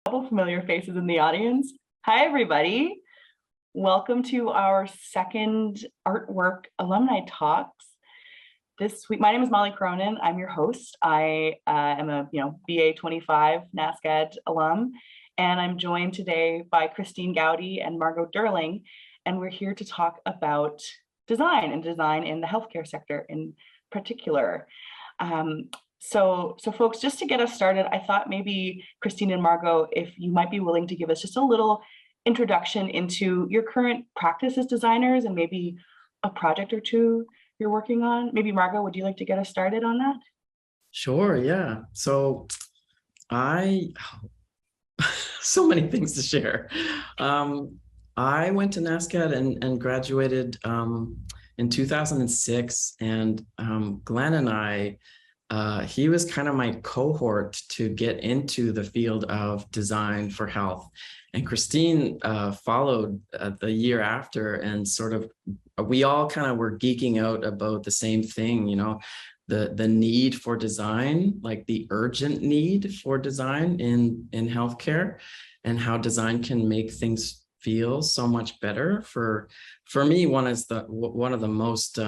couple familiar faces in the audience. Hi, everybody. Welcome to our second artwork alumni talks. This week, my name is Molly Cronin. I'm your host. I am a BA 25 NASCAD alum, and I'm joined today by Christine Goudie and Margot Durling, and we're here to talk about design and design in the healthcare sector in particular. So folks, just to get us started, I thought maybe Christine and Margot, if you might be willing to give us just a little introduction into your current practice as designers and maybe a project or two you're working on. Maybe Margot, would you like to get us started on that? Sure, yeah. So so many things to share. I went to NASCAD and graduated in 2006, and Glenn and I, he was kind of my cohort to get into the field of design for health. And Christine followed the year after, and sort of, we all kind of were geeking out about the same thing, the need for design, like the urgent need for design in healthcare, and how design can make things feel so much better. For me, one of the most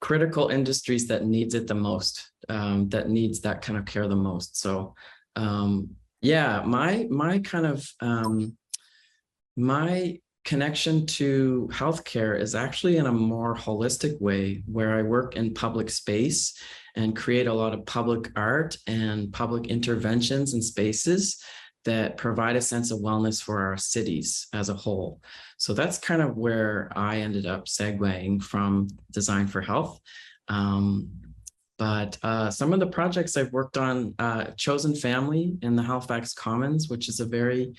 critical industries that needs it the most, that needs that kind of care the most. So yeah, my kind of my connection to healthcare is actually in a more holistic way, where I work in public space and create a lot of public art and public interventions in spaces that provide a sense of wellness for our cities as a whole. So that's kind of where I ended up segueing from design for health. But some of the projects I've worked on, Chosen Family in the Halifax Commons, which is a very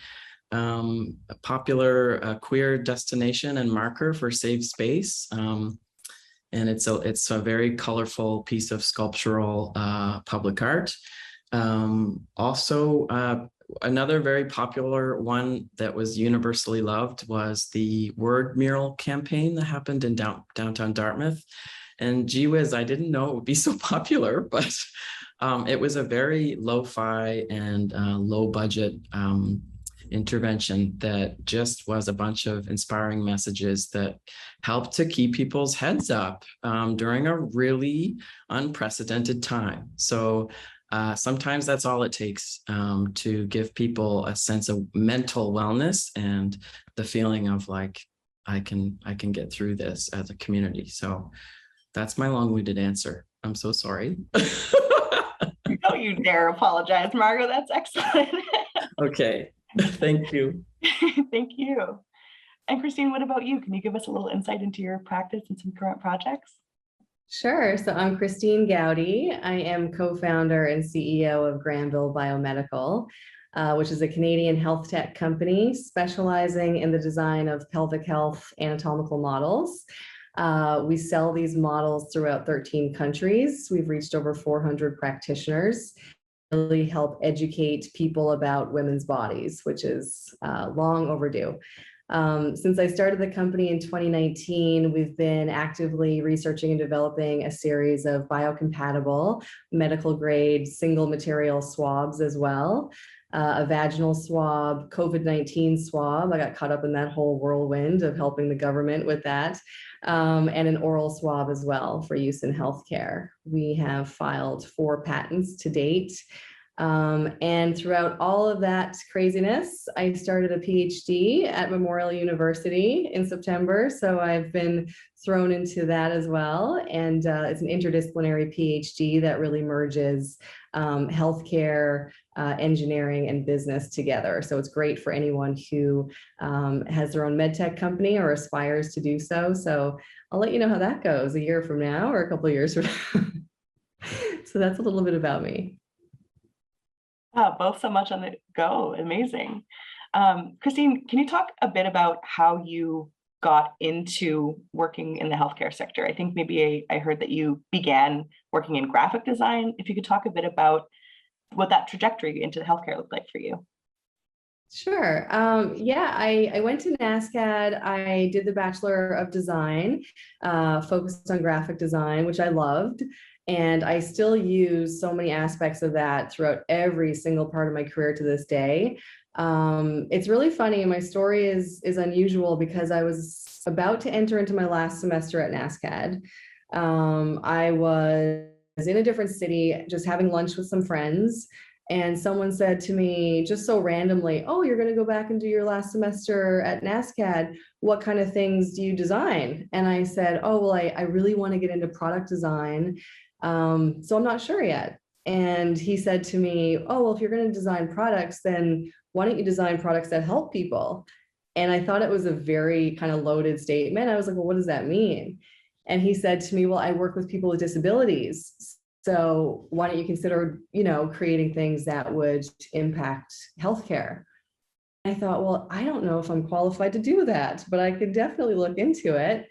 popular queer destination and marker for safe space. And it's a very colorful piece of sculptural public art. Also, another very popular one that was universally loved was the Word Mural campaign that happened in downtown Dartmouth. And gee whiz, I didn't know it would be so popular, but it was a very lo-fi and low budget intervention that just was a bunch of inspiring messages that helped to keep people's heads up during a really unprecedented time. So sometimes that's all it takes to give people a sense of mental wellness and the feeling of like, I can get through this as a community. So that's my long-winded answer. I'm so sorry. Don't you dare apologize, Margot. That's excellent. Okay, thank you. Thank you. And Christine, what about you? Can you give us a little insight into your practice and some current projects? Sure. So I'm Christine Goudie. I am co-founder and CEO of Granville Biomedical, which is a Canadian health tech company specializing in the design of pelvic health anatomical models. We sell these models throughout 13 countries. We've reached over 400 practitioners, really help educate people about women's bodies, which is long overdue. Since I started the company in 2019, we've been actively researching and developing a series of biocompatible medical grade single material swabs as well. A vaginal swab, COVID-19 swab. I got caught up in that whole whirlwind of helping the government with that. And an oral swab as well for use in healthcare. We have filed 4 patents to date. And throughout all of that craziness, I started a PhD at Memorial University in September. So I've been thrown into that as well. And it's an interdisciplinary PhD that really merges healthcare, engineering, and business together. So it's great for anyone who has their own medtech company or aspires to do so. So I'll let you know how that goes a year from now or a couple of years from now. So that's a little bit about me. Wow, both so much on the go. Amazing. Christine, can you talk a bit about how you got into working in the healthcare sector? I think maybe I heard that you began working in graphic design. If you could talk a bit about what that trajectory into healthcare looked like for you. Sure. Yeah, I went to NASCAD. I did the Bachelor of Design, focused on graphic design, which I loved. And I still use so many aspects of that throughout every single part of my career to this day. It's really funny. My story is unusual because I was about to enter into my last semester at NASCAD. I was in a different city, just having lunch with some friends. And someone said to me just so randomly, "Oh, you're going to go back and do your last semester at NASCAD. What kind of things do you design?" And I said, "Oh, well, I really want to get into product design. So I'm not sure yet." And he said to me, "Oh, well, if you're going to design products, then why don't you design products that help people?" And I thought it was a very kind of loaded statement. I was like, "Well, what does that mean?" And he said to me, "Well, I work with people with disabilities. So why don't you consider, creating things that would impact healthcare?" I thought, well, I don't know if I'm qualified to do that, but I could definitely look into it.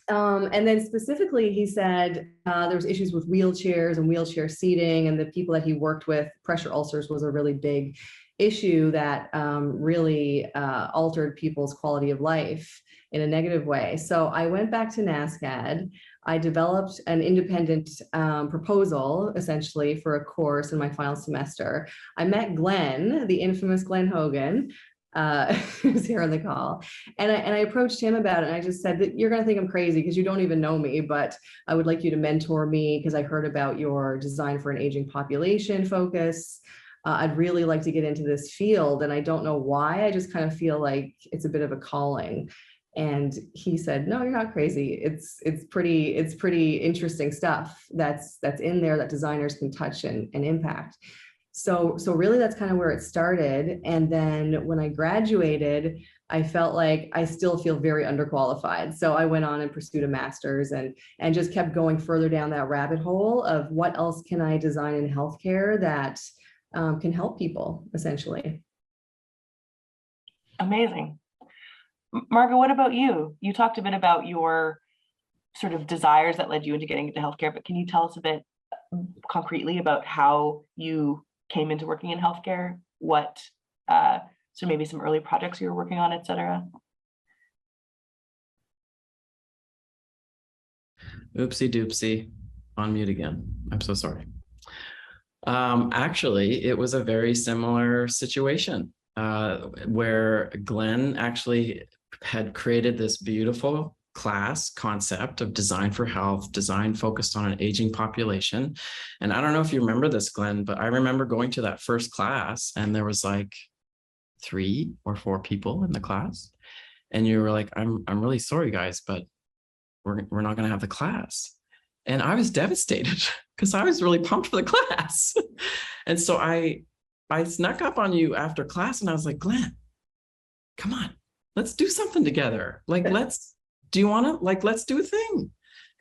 And then specifically, he said there was issues with wheelchairs and wheelchair seating, and the people that he worked with, pressure ulcers was a really big issue that really altered people's quality of life in a negative way. So I went back to NASCAD. I developed an independent proposal, essentially, for a course in my final semester. I met Glenn, the infamous Glenn Hogan, who's here on the call. And I approached him about it. And I just said that you're going to think I'm crazy because you don't even know me, but I would like you to mentor me because I heard about your design for an aging population focus. I'd really like to get into this field. And I don't know why. I just kind of feel like it's a bit of a calling. And he said, "No, you're not crazy. It's pretty interesting stuff that's in there that designers can touch and impact." So really that's kind of where it started. And then when I graduated, I felt like I still feel very underqualified. So I went on and pursued a master's and just kept going further down that rabbit hole of what else can I design in healthcare that can help people, essentially. Amazing. Margot, what about you? You talked a bit about your sort of desires that led you into getting into healthcare, but can you tell us a bit concretely about how you came into working in healthcare? What, so maybe some early projects you were working on, et cetera? Oopsie doopsie, on mute again. I'm so sorry. Actually, it was a very similar situation where Glenn actually had created this beautiful class concept of design for health, design focused on an aging population. And I don't know if you remember this, Glenn, but I remember going to that first class and there was like 3 or 4 people in the class. And you were like, I'm really sorry, guys, but we're not going to have the class. And I was devastated because I was really pumped for the class. And so I snuck up on you after class and I was like, "Glenn, come on, let's do something together. Like, let's do a thing."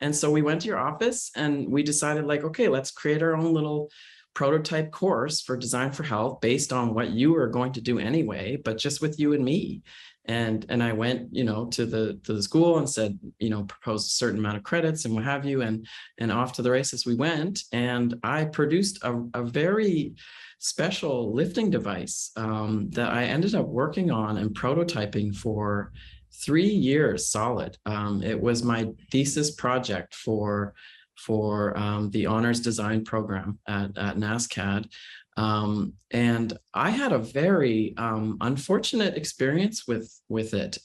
And so we went to your office and we decided like, okay, let's create our own little prototype course for design for health based on what you were going to do anyway, but just with you and me. And I went, to the school and said, proposed a certain amount of credits and what have you, and off to the races we went. And I produced a very special lifting device that I ended up working on and prototyping for 3 years solid. It was my thesis project for the honors design program at NASCAD. And I had a very unfortunate experience with it,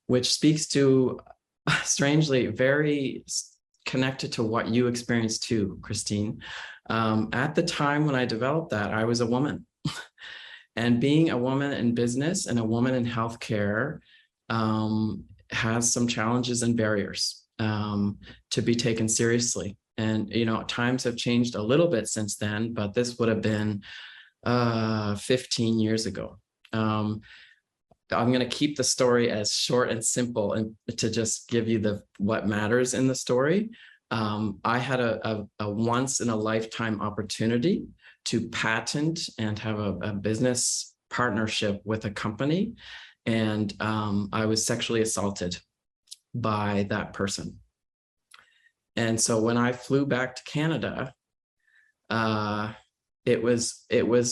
which speaks to, strangely, very connected to what you experienced too, Christine. At the time when I developed that, I was a woman. And being a woman in business and a woman in healthcare has some challenges and barriers to be taken seriously. And, times have changed a little bit since then, but this would have been 15 years ago. I'm going to keep the story as short and simple and to just give you what matters in the story. I had a once in a lifetime opportunity to patent and have a business partnership with a company. And I was sexually assaulted by that person. And so when I flew back to Canada, it was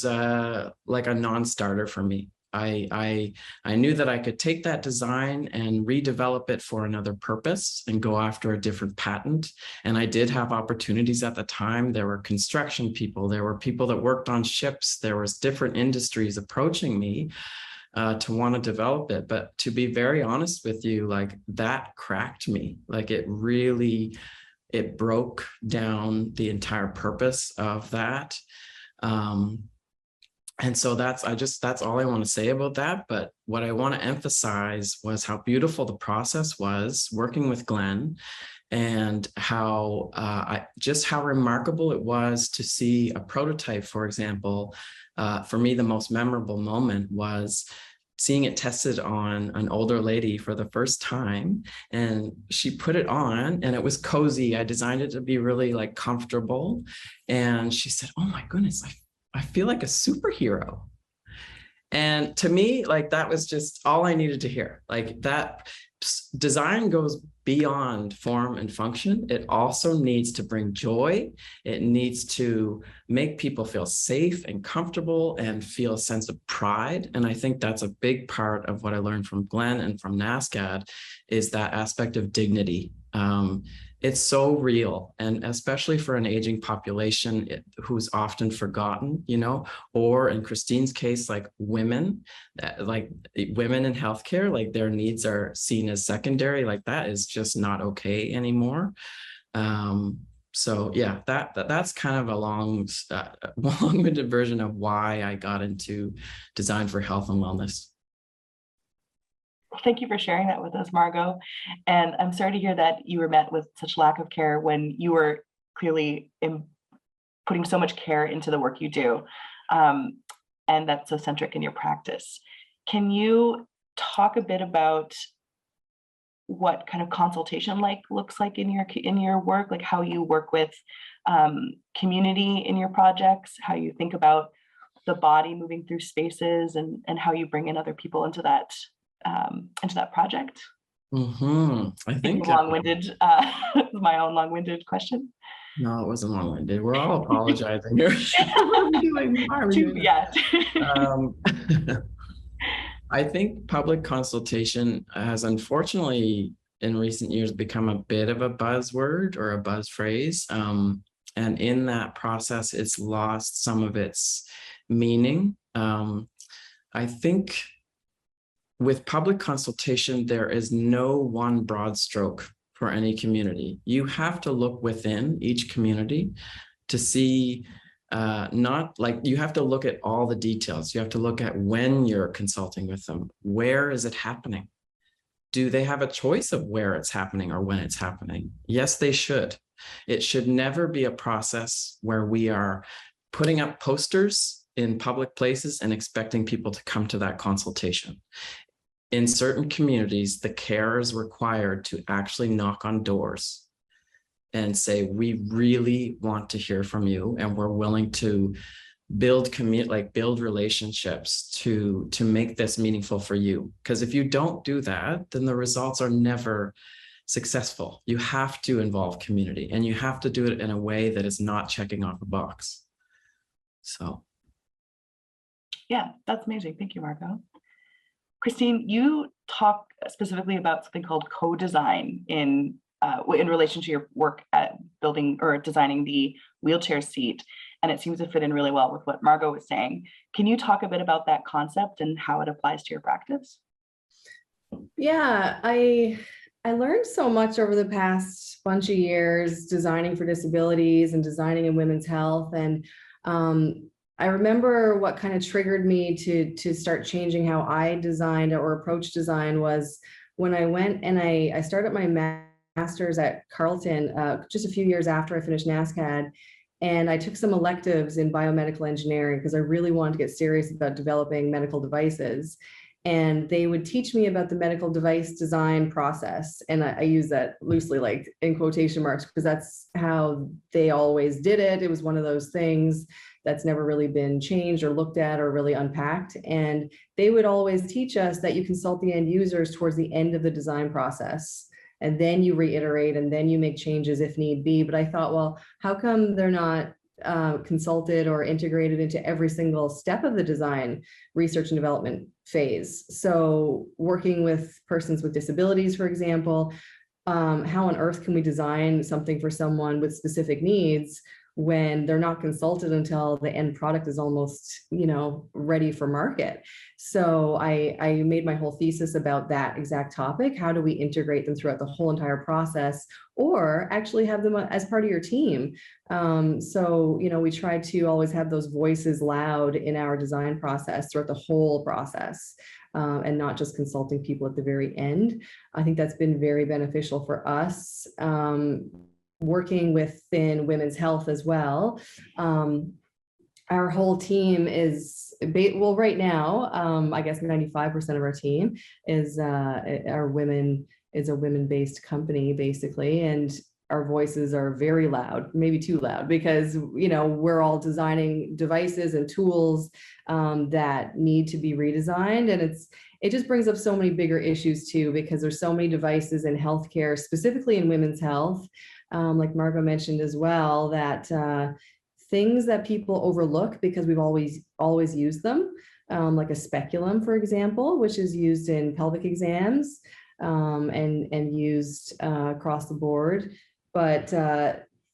like a non-starter for me. I knew that I could take that design and redevelop it for another purpose and go after a different patent. And I did have opportunities at the time. There were construction people, there were people that worked on ships, there was different industries approaching me to want to develop it. But to be very honest with you, like that cracked me. Like it broke down the entire purpose of that. And so that's all I want to say about that. But what I want to emphasize was how beautiful the process was working with Glenn, and how how remarkable it was to see a prototype. For example, for me, the most memorable moment was seeing it tested on an older lady for the first time, and she put it on and it was cozy. I designed it to be really like comfortable. And she said, "Oh my goodness, I feel like a superhero." And to me, like that was just all I needed to hear. Like that design goes beyond form and function. It also needs to bring joy. It needs to make people feel safe and comfortable and feel a sense of pride. And I think that's a big part of what I learned from Glenn and from NASCAD, is that aspect of dignity. It's so real, and especially for an aging population who's often forgotten, or in Christine's case, like women in healthcare, like their needs are seen as secondary. Like that is just not okay anymore. So yeah, that's kind of a long-winded version of why I got into design for health and wellness. Thank you for sharing that with us, Margot. And I'm sorry to hear that you were met with such lack of care when you were clearly putting so much care into the work you do. And that's so centric in your practice. Can you talk a bit about what kind of consultation looks like in your work, like how you work with community in your projects, how you think about the body moving through spaces, and how you bring in other people into that project? I think long-winded, my own long-winded question. No, it wasn't long-winded. We're all apologizing. Yeah. I think public consultation has unfortunately in recent years become a bit of a buzzword or a buzz phrase. And in that process, it's lost some of its meaning. I think with public consultation, there is no one broad stroke for any community. You have to look within each community to see, you have to look at all the details. You have to look at when you're consulting with them. Where is it happening? Do they have a choice of where it's happening or when it's happening? Yes, they should. It should never be a process where we are putting up posters in public places and expecting people to come to that consultation. In certain communities, the care is required to actually knock on doors and say, we really want to hear from you, and we're willing to build relationships to make this meaningful for you. Because if you don't do that, then the results are never successful. You have to involve community, and you have to do it in a way that is not checking off a box. So. Yeah, that's amazing. Thank you, Margot. Christine, you talk specifically about something called co-design in relation to your work at building or designing the wheelchair seat, and it seems to fit in really well with what Margot was saying. Can you talk a bit about that concept and how it applies to your practice? Yeah, I learned so much over the past bunch of years designing for disabilities and designing in women's health, and I remember what kind of triggered me to start changing how I designed or approach design was when I went and I started my master's at Carleton just a few years after I finished NASCAD, and I took some electives in biomedical engineering because I really wanted to get serious about developing medical devices. And they would teach me about the medical device design process. And I use that loosely, like in quotation marks, because that's how they always did it. It was one of those things that's never really been changed or looked at or really unpacked. And they would always teach us that you consult the end users towards the end of the design process. And then you reiterate and then you make changes if need be. But I thought, well, how come they're not consulted or integrated into every single step of the design, research and development phase. So working with persons with disabilities, for example, how on earth can we design something for someone with specific needs when they're not consulted until the end product is almost, ready for market? So I made my whole thesis about that exact topic. How do we integrate them throughout the whole entire process, or actually have them as part of your team? So, we try to always have those voices loud in our design process throughout the whole process. And not just consulting people at the very end. I think that's been very beneficial for us. Working within women's health as well. Our whole team is, well, right now, I guess 95% of our team is a women-based company, basically. And our voices are very loud, maybe too loud, because, we're all designing devices and tools that need to be redesigned. And it just brings up so many bigger issues too, because there's so many devices in healthcare, specifically in women's health, like Margot mentioned as well, that things that people overlook because we've always used them, like a speculum, for example, which is used in pelvic exams and used across the board. But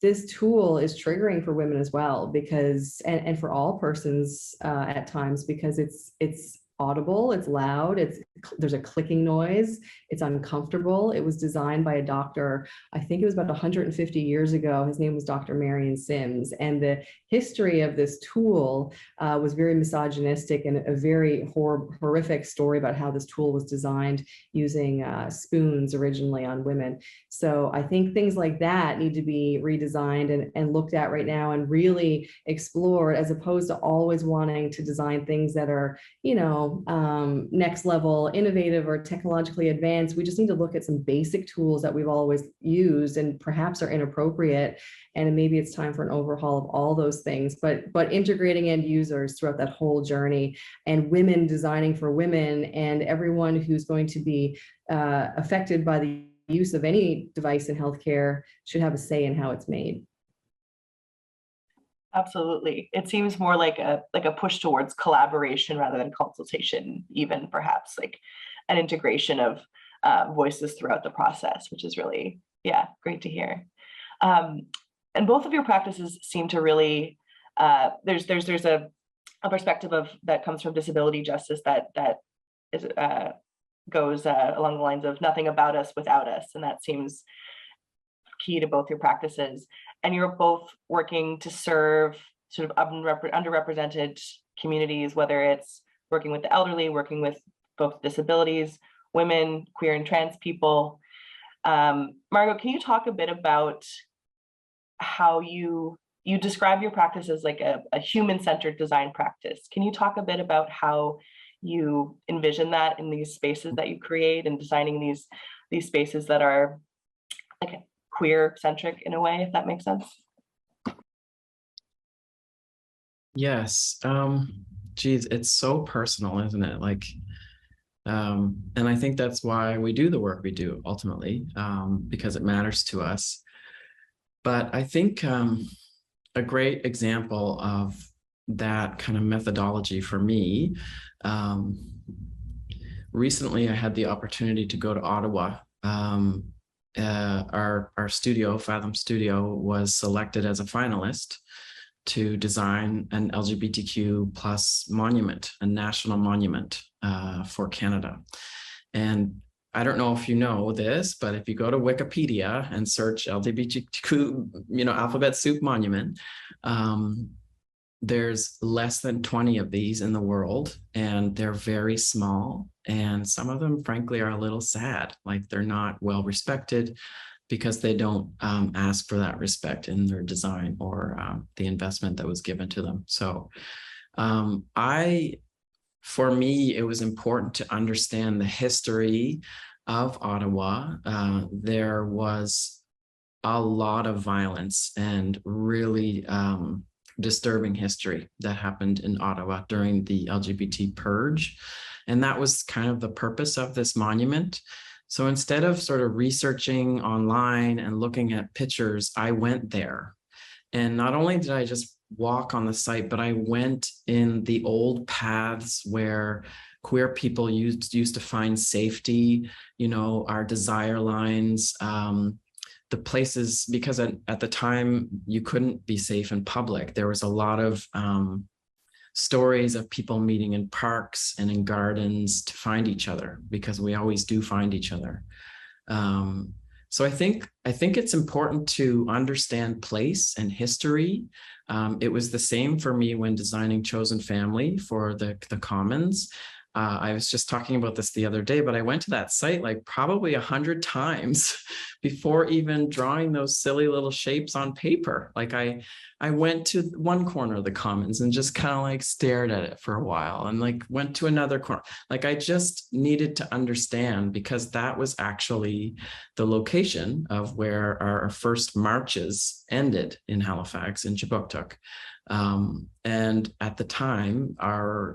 this tool is triggering for women as well, because and for all persons at times, because it's audible, it's loud, there's a clicking noise, it's uncomfortable. It was designed by a doctor, I think it was about 150 years ago. His name was Dr. Marion Sims, and the history of this tool was very misogynistic, and a very horrific story about how this tool was designed using spoons originally on women. So I think things like that need to be redesigned and looked at right now, and really explored, as opposed to always wanting to design things that are, next level innovative or technologically advanced. We just need to look at some basic tools that we've always used and perhaps are inappropriate. And maybe it's time for an overhaul of all those things, but integrating end users throughout that whole journey, and women designing for women, and everyone who's going to be affected by the use of any device in healthcare should have a say in how it's made. Absolutely. It seems more like a push towards collaboration rather than consultation, even perhaps like an integration of voices throughout the process, which is really, great to hear. And both of your practices seem to really, there's a perspective that comes from disability justice that is goes along the lines of nothing about us without us, and that seems key to both your practices. And you're both working to serve sort of underrepresented communities, whether it's working with the elderly, working with folks with disabilities, women, queer and trans people. Margot, can you talk a bit about how you describe your practice as like a human-centered design practice? Can you talk a bit about how you envision that in these spaces that you create, and designing these spaces that are like queer-centric in a way, if that makes sense? Yes. Geez, it's so personal, isn't it? Like, and I think that's why we do the work we do ultimately, because it matters to us. But I think a great example of that kind of methodology for me, recently I had the opportunity to go to Ottawa. Our studio, Fathom Studio, was selected as a finalist to design an LGBTQ plus monument, a national monument for Canada. And I don't know if you know this, but if you go to Wikipedia and search LGBTQ, alphabet soup monument, there's less than 20 of these in the world, and they're very small. And some of them, frankly, are a little sad. Like, they're not well respected because they don't ask for that respect in their design or the investment that was given to them. So for me, it was important to understand the history of Ottawa. There was a lot of violence and really disturbing history that happened in Ottawa during the LGBT purge. And that was kind of the purpose of this monument. So instead of sort of researching online and looking at pictures, I went there And not only did I just walk on the site, but I went in the old paths where queer people used to find safety, our desire lines, the places, because at the time you couldn't be safe in public. There was a lot of stories of people meeting in parks and in gardens to find each other, because we always do find each other. So I think it's important to understand place and history. It was the same for me when designing Chosen Family for the Commons. I was just talking about this the other day, but I went to that site like probably 100 times before even drawing those silly little shapes on paper. Like I went to one corner of the Commons and just kind of like stared at it for a while, and like went to another corner. Like I just needed to understand, because that was actually the location of where our first marches ended in Halifax in Chibuktuk. And at the time,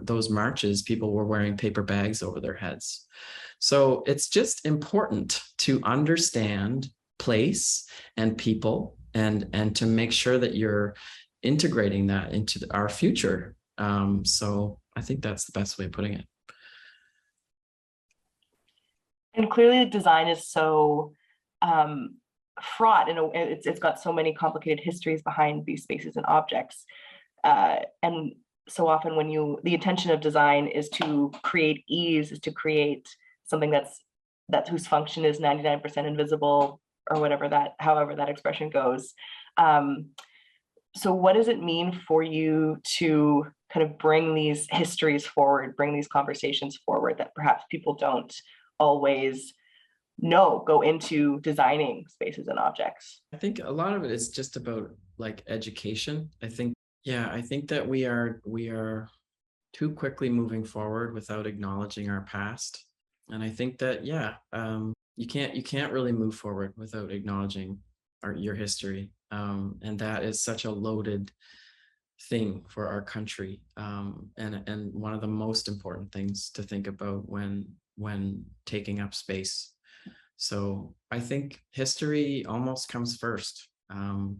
those marches, people were wearing paper bags over their heads. So it's just important to understand place and people, and to make sure that you're integrating that into our future. So I think that's the best way of putting it. And clearly design is so fraught, it's got so many complicated histories behind these spaces and objects. And so often the intention of design is to create ease, is to create something that's whose function is 99% invisible, or however that expression goes. So what does it mean for you to kind of bring these histories forward, bring these conversations forward that perhaps people don't always go into designing spaces and objects? I think a lot of it is just about like education. I think that we are too quickly moving forward without acknowledging our past. And I think that, you can't really move forward without acknowledging your history. And that is such a loaded thing for our country. And one of the most important things to think about when taking up space. So I think history almost comes first.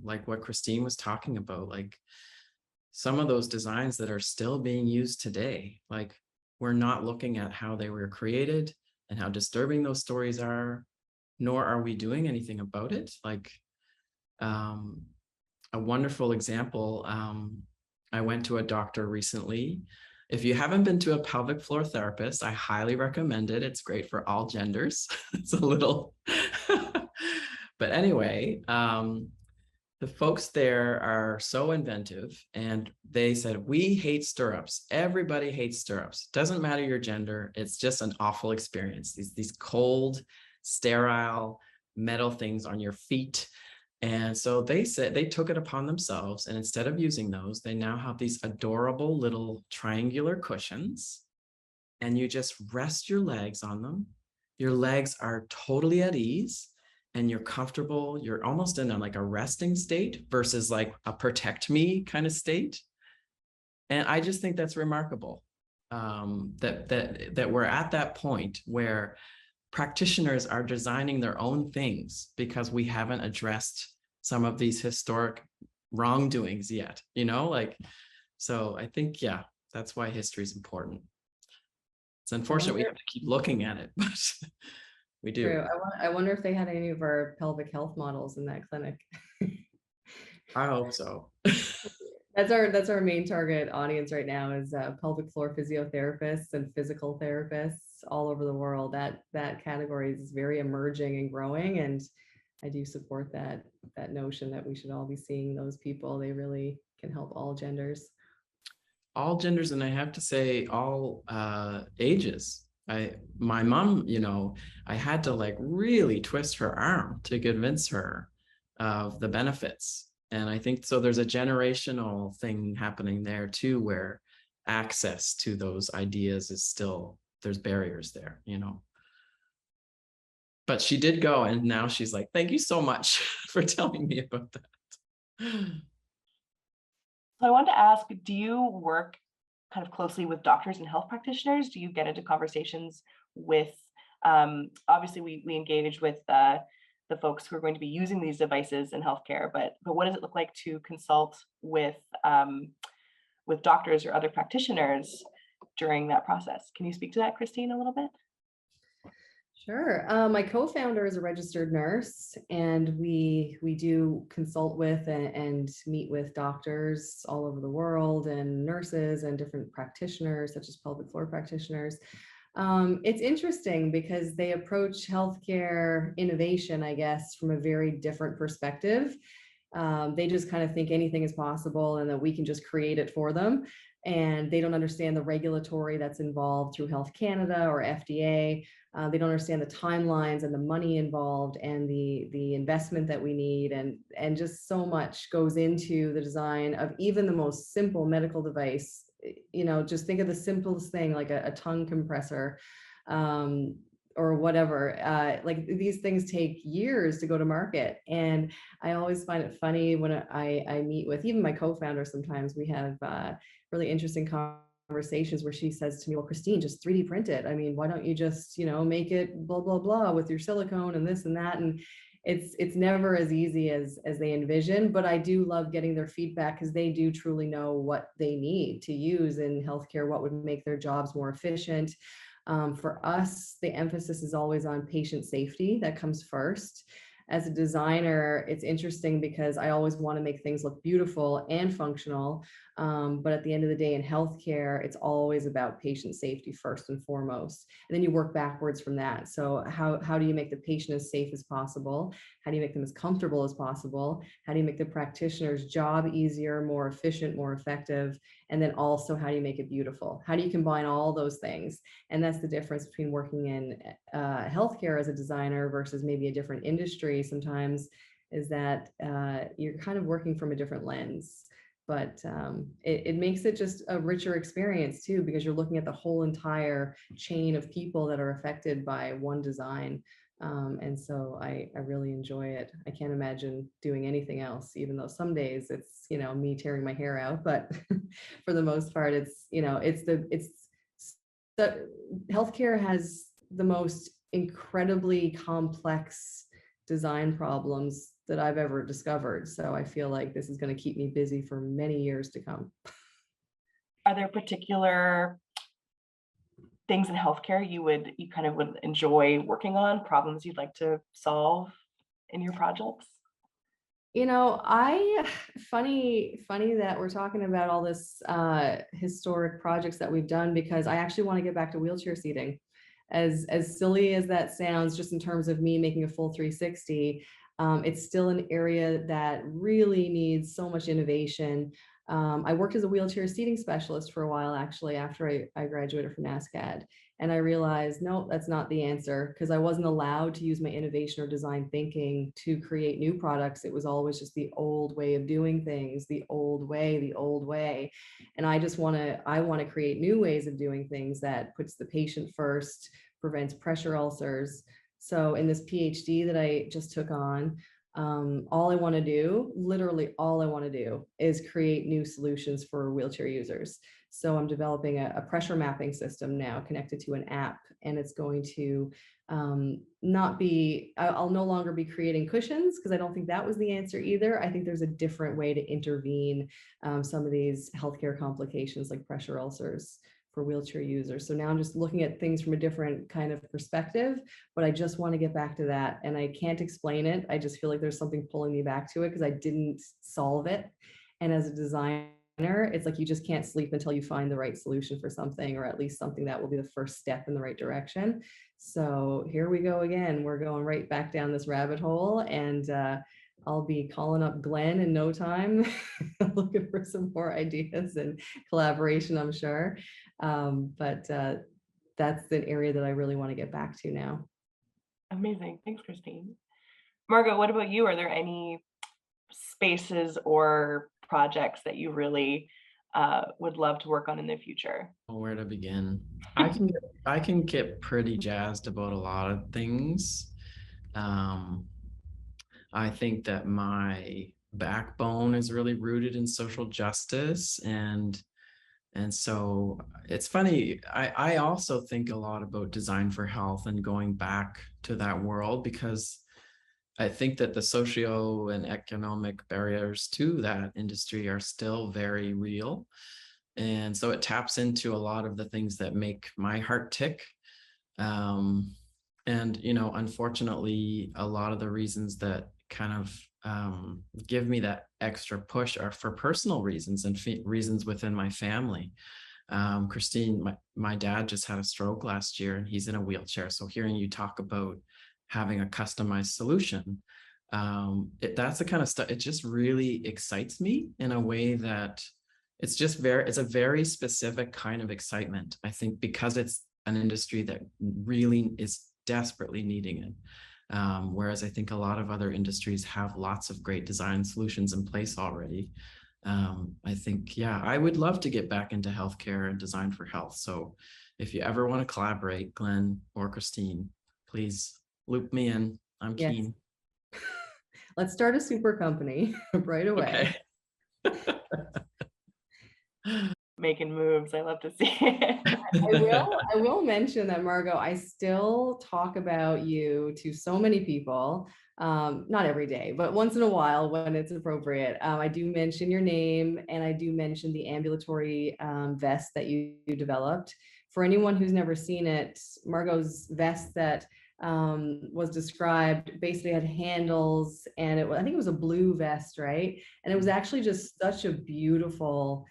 Like what Christine was talking about, like some of those designs that are still being used today, like we're not looking at how they were created and how disturbing those stories are, nor are we doing anything about it. Like a wonderful example, I went to a doctor recently. If you haven't been to a pelvic floor therapist, I highly recommend it. It's great for all genders. It's a little, but anyway, the folks there are so inventive, and they said, we hate stirrups. Everybody hates stirrups. Doesn't matter your gender. It's just an awful experience. These cold, sterile metal things on your feet. And so they said they took it upon themselves, and instead of using those, they now have these adorable little triangular cushions, and you just rest your legs on them. Your legs are totally at ease, and you're comfortable. You're almost in like a resting state versus like a protect me kind of state. And I just think that's remarkable, that we're at that point where practitioners are designing their own things because we haven't addressed some of these historic wrongdoings yet, so I think, that's why history is important. It's unfortunate we have to keep looking at it, but we do. True. I wonder if they had any of our pelvic health models in that clinic. I hope so. That's our main target audience right now, is pelvic floor physiotherapists and physical therapists all over the world. That category is very emerging and growing, and I do support that notion that we should all be seeing those people. They really can help all genders. All genders, and I have to say all ages. My mom, I had to like really twist her arm to convince her of the benefits. And I think so there's a generational thing happening there too, where access to those ideas is still, there's barriers there, But she did go, and now she's like, thank you so much for telling me about that. So I wanted to ask, do you work kind of closely with doctors and health practitioners? Do you get into conversations with, obviously we engage with the folks who are going to be using these devices in healthcare, but what does it look like to consult with doctors or other practitioners during that process? Can you speak to that, Christine, a little bit? Sure. My co-founder is a registered nurse, and we do consult with and meet with doctors all over the world, and nurses and different practitioners, such as pelvic floor practitioners. It's interesting because they approach healthcare innovation, I guess, from a very different perspective. They just kind of think anything is possible and that we can just create it for them. And they don't understand the regulatory that's involved through Health Canada or FDA. They don't understand the timelines and the money involved and the investment that we need, and just so much goes into the design of even the most simple medical device. Just think of the simplest thing, like a tongue compressor, or whatever. Like these things take years to go to market. And I always find it funny when I meet with even my co-founder. Sometimes we have really interesting conversations where she says to me, well, Christine, just 3D print it. I mean, why don't you just, make it blah, blah, blah with your silicone and this and that. And it's never as easy as they envision, but I do love getting their feedback because they do truly know what they need to use in healthcare, what would make their jobs more efficient. For us, the emphasis is always on patient safety. That comes first. As a designer, it's interesting because I always want to make things look beautiful and functional. But at the end of the day, in healthcare, it's always about patient safety first and foremost. And then you work backwards from that. So how do you make the patient as safe as possible? How do you make them as comfortable as possible? How do you make the practitioner's job easier, more efficient, more effective? And then also, how do you make it beautiful? How do you combine all those things? And that's the difference between working in healthcare as a designer versus maybe a different industry sometimes, is that you're kind of working from a different lens. But it makes it just a richer experience too, because you're looking at the whole entire chain of people that are affected by one design. And so I really enjoy it. I can't imagine doing anything else, even though some days it's, me tearing my hair out. But for the most part, it's the healthcare has the most incredibly complex design problems that I've ever discovered. So I feel like this is going to keep me busy for many years to come. Are there particular things in healthcare you kind of would enjoy working on, problems you'd like to solve in your projects? Funny that we're talking about all this historic projects that we've done, because I actually want to get back to wheelchair seating. As silly as that sounds, just in terms of me making a full 360, it's still an area that really needs so much innovation. I worked as a wheelchair seating specialist for a while, actually, after I graduated from NASCAD. And I realized, no, that's not the answer, because I wasn't allowed to use my innovation or design thinking to create new products. It was always just the old way of doing things, the old way. And I want to create new ways of doing things that puts the patient first, prevents pressure ulcers. So in this PhD that I just took on, literally all I want to do is create new solutions for wheelchair users. So I'm developing a pressure mapping system now connected to an app, and it's going to I'll no longer be creating cushions, because I don't think that was the answer either. I think there's a different way to intervene some of these healthcare complications like pressure ulcers for wheelchair users. So now I'm just looking at things from a different kind of perspective, but I just want to get back to that. And I can't explain it. I just feel like there's something pulling me back to it because I didn't solve it. And as a designer, it's like you just can't sleep until you find the right solution for something, or at least something that will be the first step in the right direction. So here we go again. We're going right back down this rabbit hole, and I'll be calling up Glenn in no time, looking for some more ideas and collaboration, I'm sure. But that's an area that I really want to get back to now. Amazing. Thanks, Christine. Margot, what about you? Are there any spaces or projects that you really would love to work on in the future? Where to begin? I can get pretty jazzed about a lot of things. I think that my backbone is really rooted in social justice, and so it's funny. I also think a lot about design for health and going back to that world, because I think that the socio and economic barriers to that industry are still very real. And so it taps into a lot of the things that make my heart tick. And, unfortunately, a lot of the reasons that kind of give me that extra push are for personal reasons and reasons within my family. Christine, my dad just had a stroke last year and he's in a wheelchair. So hearing you talk about having a customized solution, that's the kind of stuff, it just really excites me in a way that it's a very specific kind of excitement. I think because it's an industry that really is desperately needing it. Whereas I think a lot of other industries have lots of great design solutions in place already. I think, yeah, I would love to get back into healthcare and design for health. So if you ever want to collaborate, Glenn or Christine, please loop me in. I'm keen. Let's start a super company right away. Okay. Making moves. I love to see it. I will mention that, Margot, I still talk about you to so many people, not every day, but once in a while when it's appropriate. I do mention your name, and I do mention the ambulatory vest that you developed. For anyone who's never seen it, Margot's vest that was described basically had handles, and I think it was a blue vest, right? And it was actually just such a beautiful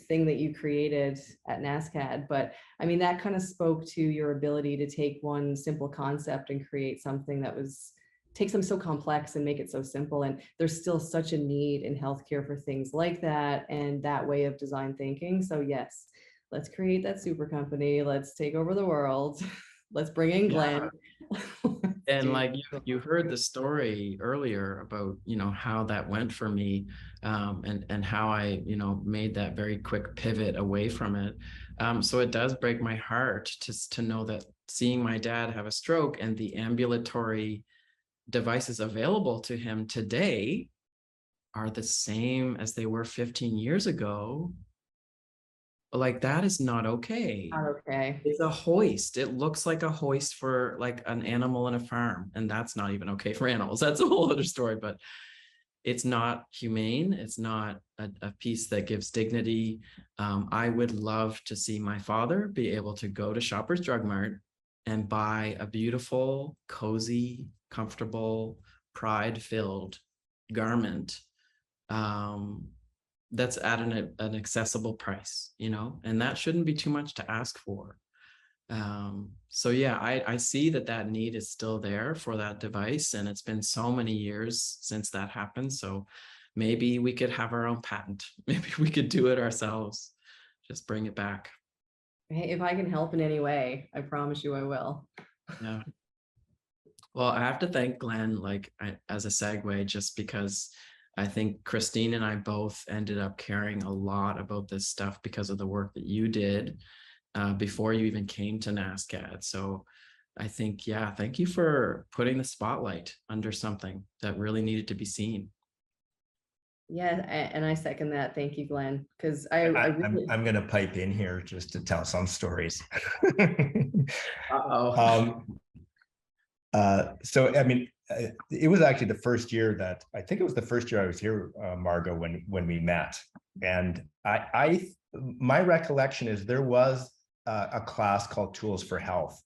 thing that you created at NASCAD. But I mean, that kind of spoke to your ability to take one simple concept and create something that take something so complex and make it so simple. And there's still such a need in healthcare for things like that and that way of design thinking. So yes, let's create that super company. Let's take over the world. Let's bring in Glenn. And like you heard the story earlier about, how that went for me, and how I, made that very quick pivot away from it. So it does break my heart to know that seeing my dad have a stroke and the ambulatory devices available to him today are the same as they were 15 years ago. Like, that is not okay. Not okay. It's a hoist. It looks like a hoist for like an animal in a farm, and that's not even okay for animals. That's a whole other story, but it's not humane. It's not a piece that gives dignity. I would love to see my father be able to go to Shoppers Drug Mart and buy a beautiful, cozy, comfortable, pride-filled garment that's at an accessible price, and that shouldn't be too much to ask for. So yeah, I see that need is still there for that device, and it's been so many years since that happened. So maybe we could have our own patent. Maybe we could do it ourselves. Just bring it back. Hey, if I can help in any way, I promise you I will. Yeah. Well, I have to thank Glenn, as a segue, just because I think Christine and I both ended up caring a lot about this stuff because of the work that you did before you even came to NASCAD. So I think, yeah, thank you for putting the spotlight under something that really needed to be seen. Yeah, and I second that. Thank you, Glenn, because I'm going to pipe in here just to tell some stories. So, I mean, it was actually the first year that I think it was the first year I was here, Margot, when we met. And my recollection is there was a class called Tools for Health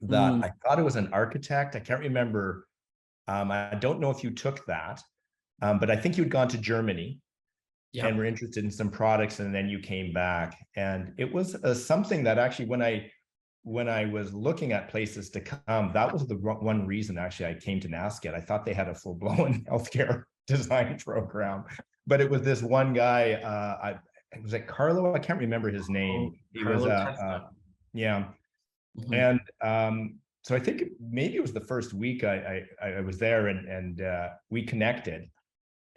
that I thought it was an architect. I can't remember. I don't know if you took that, but I think you had gone to Germany and were interested in some products, and then you came back. And it was something that actually, when I was looking at places to come, that was the one reason actually I came to NASCAD. I thought they had a full-blown healthcare design program, but it was this one guy. Was it Carlo? I can't remember his name. He was yeah. Mm-hmm. And so I think maybe it was the first week I was there, and we connected.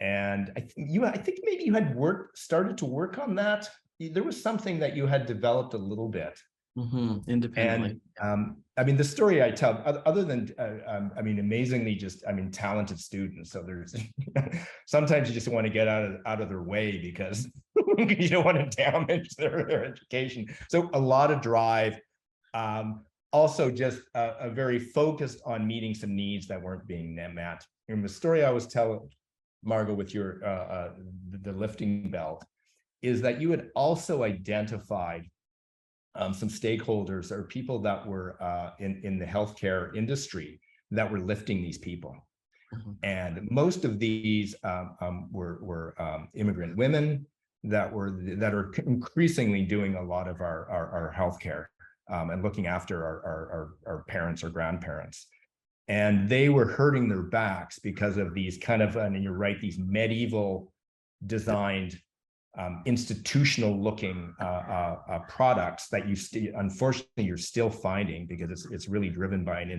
And I think maybe you had started to work on that. There was something that you had developed a little bit. Mm-hmm. Independently. And I mean, the story I tell, other than I mean, amazingly talented students. So there's sometimes you just want to get out of their way because you don't want to damage their education. So a lot of drive. also just a very focused on meeting some needs that weren't being met. And the story I was telling Margot with your the lifting belt is that you had also identified some stakeholders or people that were in the healthcare industry that were lifting these people. And most of these were immigrant women that are increasingly doing a lot of our healthcare and looking after our parents or grandparents. And they were hurting their backs because of these kind of, and you're right, these medieval designed institutional looking products that unfortunately you're still finding, because it's really driven by an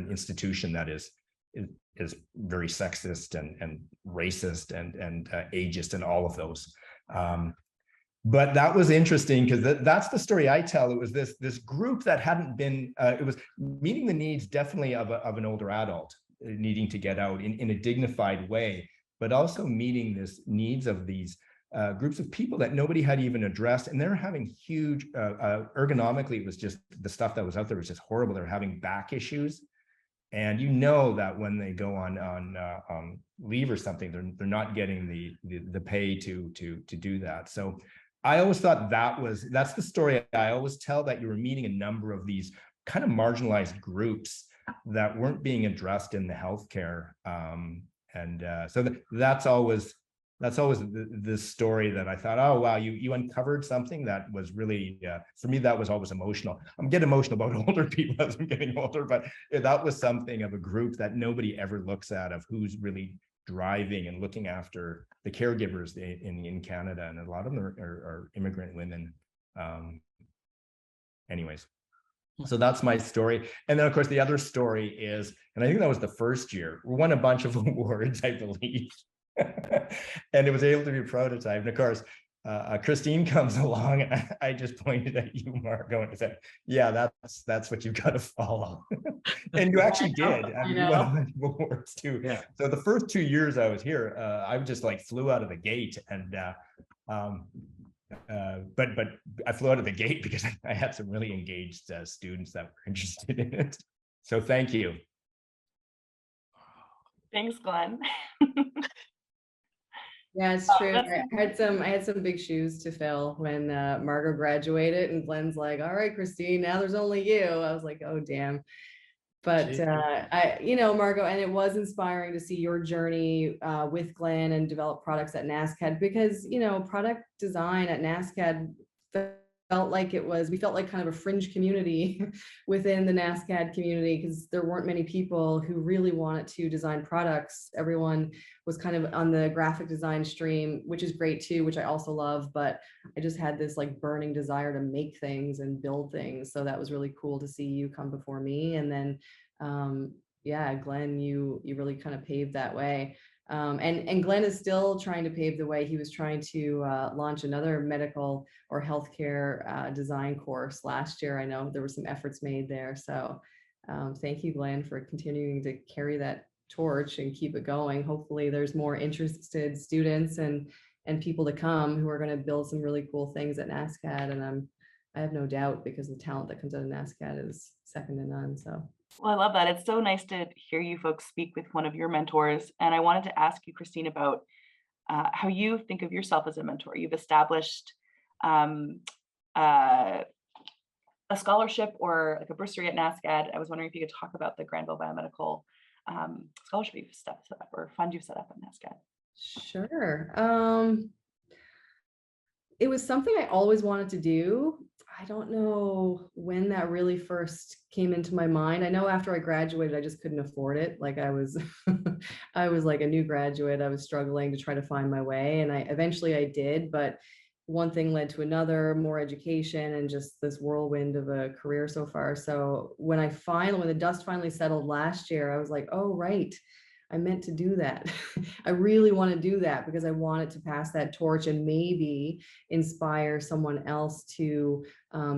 institution that is very sexist and racist and ageist and all of those. But that was interesting because that's the story I tell. It was this group that hadn't been, it was meeting the needs definitely of an older adult needing to get out in a dignified way, but also meeting this needs of these groups of people that nobody had even addressed. And they're having huge, ergonomically, it was just the stuff that was out there was just horrible. They're having back issues. And you know that when they go on leave or something, they're not getting the pay to do that. So I always thought that's the story I always tell, that you were meeting a number of these kind of marginalized groups that weren't being addressed in the healthcare. So that's always the story that I thought, oh, wow, you uncovered something that was really, for me, that was always emotional. I'm getting emotional about older people as I'm getting older, but that was something of a group that nobody ever looks at, of who's really driving and looking after the caregivers in Canada. And a lot of them are immigrant women. Anyways, so that's my story. And then of course, the other story is, and I think that was the first year, we won a bunch of awards, I believe. And it was able to be prototyped. And of course, Christine comes along, and I just pointed at you, Margot, and said, "Yeah, that's what you've got to follow." And you actually did. I mean, you won a bunch of awards too. Yeah. So the first 2 years I was here, I just like flew out of the gate, and but I flew out of the gate because I had some really engaged students that were interested in it. So thank you. Thanks, Glenn. Yeah, it's true. I had some big shoes to fill when Margot graduated, and Glenn's like, "All right, Christine, now there's only you." I was like, "Oh, damn." But Margot, and it was inspiring to see your journey with Glenn and develop products at NASCAD, because product design at NASCAD we felt like kind of a fringe community within the NASCAD community, because there weren't many people who really wanted to design products. Everyone was kind of on the graphic design stream, which is great too, which I also love, but I just had this like burning desire to make things and build things. So that was really cool to see you come before me. And then Glenn, you really kind of paved that way. And Glenn is still trying to pave the way. He was trying to launch another medical or healthcare design course last year. I know there were some efforts made there. So thank you, Glenn, for continuing to carry that torch and keep it going. Hopefully there's more interested students and people to come who are going to build some really cool things at NASCAD. And I have no doubt, because the talent that comes out of NASCAD is second to none. So. Well, I love that. It's so nice to hear you folks speak with one of your mentors. And I wanted to ask you, Christine, about how you think of yourself as a mentor. You've established a scholarship or like a bursary at NASCAD. I was wondering if you could talk about the Granville Biomedical scholarship you've set up, or fund you've set up at NASCAD. Sure. It was something I always wanted to do. I don't know when that really first came into my mind. I know after I graduated, I just couldn't afford it. Like I was like a new graduate. I was struggling to try to find my way, and eventually I did, but one thing led to another, more education, and just this whirlwind of a career so far. So when the dust finally settled last year, I was like, oh, right. I meant to do that. I really want to do that, because I wanted to pass that torch and maybe inspire someone else to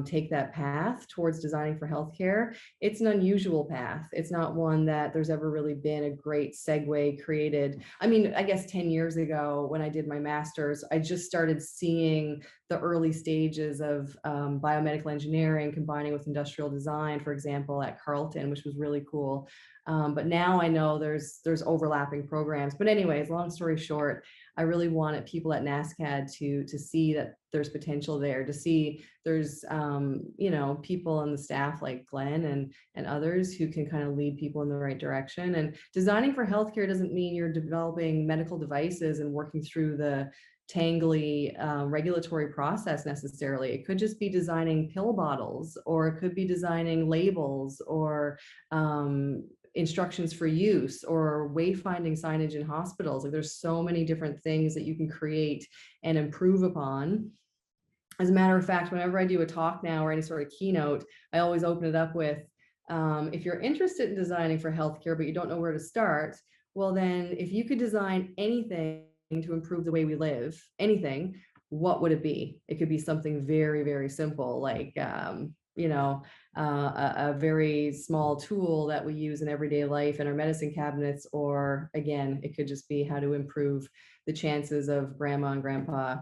take that path towards designing for healthcare. It's an unusual path. It's not one that there's ever really been a great segue created. I mean, I guess 10 years ago when I did my master's, I just started seeing the early stages of biomedical engineering, combining with industrial design, for example, at Carleton, which was really cool. But now I know there's overlapping programs. But anyways, long story short, I really wanted people at NASCAD to see that there's potential there, to see there's you know, people on the staff like Glenn and others who can kind of lead people in the right direction. And designing for healthcare doesn't mean you're developing medical devices and working through the tangly regulatory process necessarily. It could just be designing pill bottles, or it could be designing labels, or instructions for use, or wayfinding signage in hospitals. Like, there's so many different things that you can create and improve upon. As a matter of fact, whenever I do a talk now or any sort of keynote, I always open it up with, if you're interested in designing for healthcare, but you don't know where to start, well, then if you could design anything to improve the way we live, anything, what would it be? It could be something very, very simple, like, you know, a very small tool that we use in everyday life in our medicine cabinets, or again, it could just be how to improve the chances of grandma and grandpa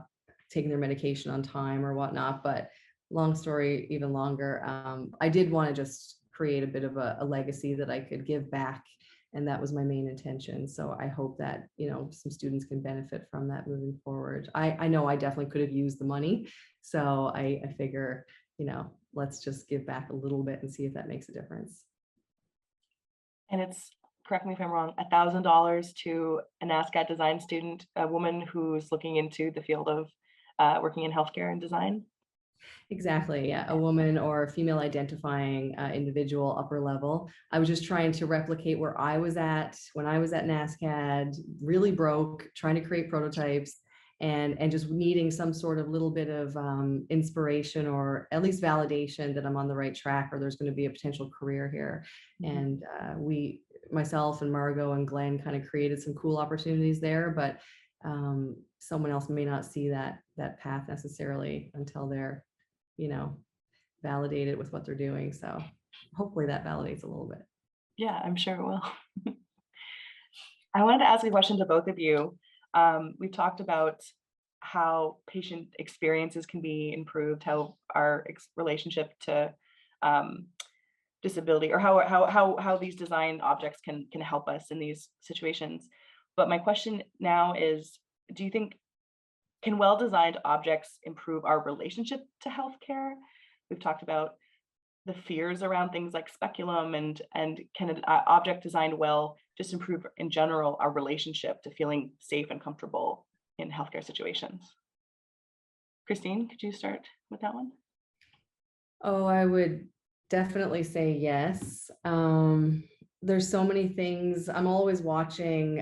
taking their medication on time or whatnot. But long story even longer, I did want to just create a bit of a legacy that I could give back, and that was my main intention. So I hope that, you know, some students can benefit from that moving forward. I know I definitely could have used the money, so I figure, you know, let's just give back a little bit and see if that makes a difference. And it's, correct me if I'm wrong, $1,000 to a NASCAD design student, a woman who's looking into the field of working in healthcare and design. Exactly. Yeah. A woman or a female identifying individual, upper level. I was just trying to replicate where I was at when I was at NASCAD, really broke, trying to create prototypes, and just needing some sort of little bit of inspiration, or at least validation that I'm on the right track, or there's going to be a potential career here. And myself and Margot and Glenn kind of created some cool opportunities there, but someone else may not see that path necessarily until they're, you know, validated with what they're doing. So hopefully that validates a little bit. Yeah, I'm sure it will. I wanted to ask a question to both of you. We've talked about how patient experiences can be improved, how our relationship to disability, or how these design objects can help us in these situations. But my question now is, do you think, can well-designed objects improve our relationship to healthcare? We've talked about the fears around things like speculum, and can an object designed well just improve in general our relationship to feeling safe and comfortable in healthcare situations? Christine, could you start with that one? Oh, I would definitely say yes. There's so many things. I'm always watching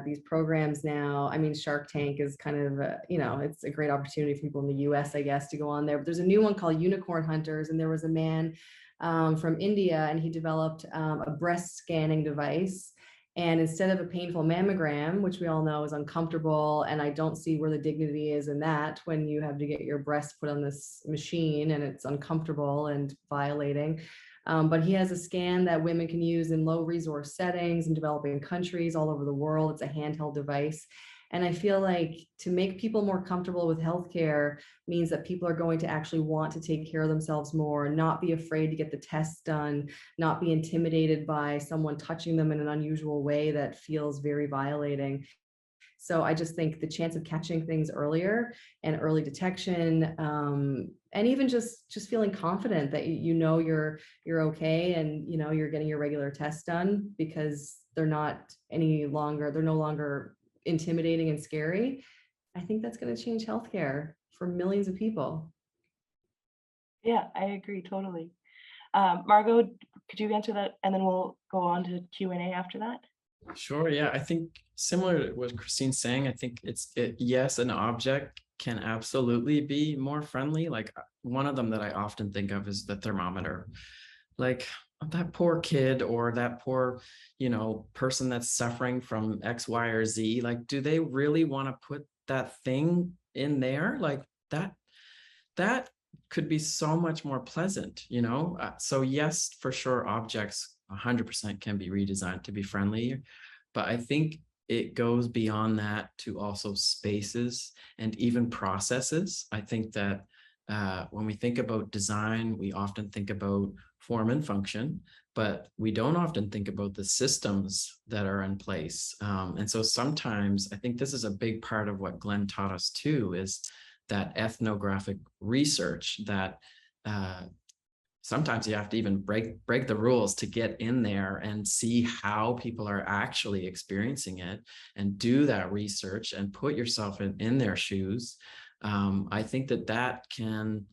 these programs now. I mean, Shark Tank is kind of, you know, it's a great opportunity for people in the US, I guess, to go on there. But there's a new one called Unicorn Hunters, and there was a man from India, and he developed a breast scanning device. And instead of a painful mammogram, which we all know is uncomfortable, and I don't see where the dignity is in that when you have to get your breast put on this machine and it's uncomfortable and violating. But he has a scan that women can use in low resource settings in developing countries all over the world. It's a handheld device. And I feel like to make people more comfortable with healthcare means that people are going to actually want to take care of themselves more, not be afraid to get the tests done, not be intimidated by someone touching them in an unusual way that feels very violating. So I just think the chance of catching things earlier and early detection, and even just feeling confident that you know you're okay, and you know you're getting your regular tests done because they're no longer intimidating and scary. I think that's going to change healthcare for millions of people. Yeah, I agree totally. Margot, could you answer that, and then we'll go on to Q&A after that? Sure. Yeah, I think similar to what Christine's saying, I think yes, an object can absolutely be more friendly. Like, one of them that I often think of is the thermometer. Like, that poor kid, or that poor, you know, person that's suffering from X, Y, or Z. Like, do they really want to put that thing in there? Like, that could be so much more pleasant, you know? So yes, for sure, objects 100% can be redesigned to be friendly. But I think it goes beyond that to also spaces and even processes. I think that when we think about design, we often think about form and function, but we don't often think about the systems that are in place. And so sometimes I think this is a big part of what Glenn taught us too, is that ethnographic research that sometimes you have to even break the rules to get in there and see how people are actually experiencing it and do that research and put yourself in their shoes. I think that can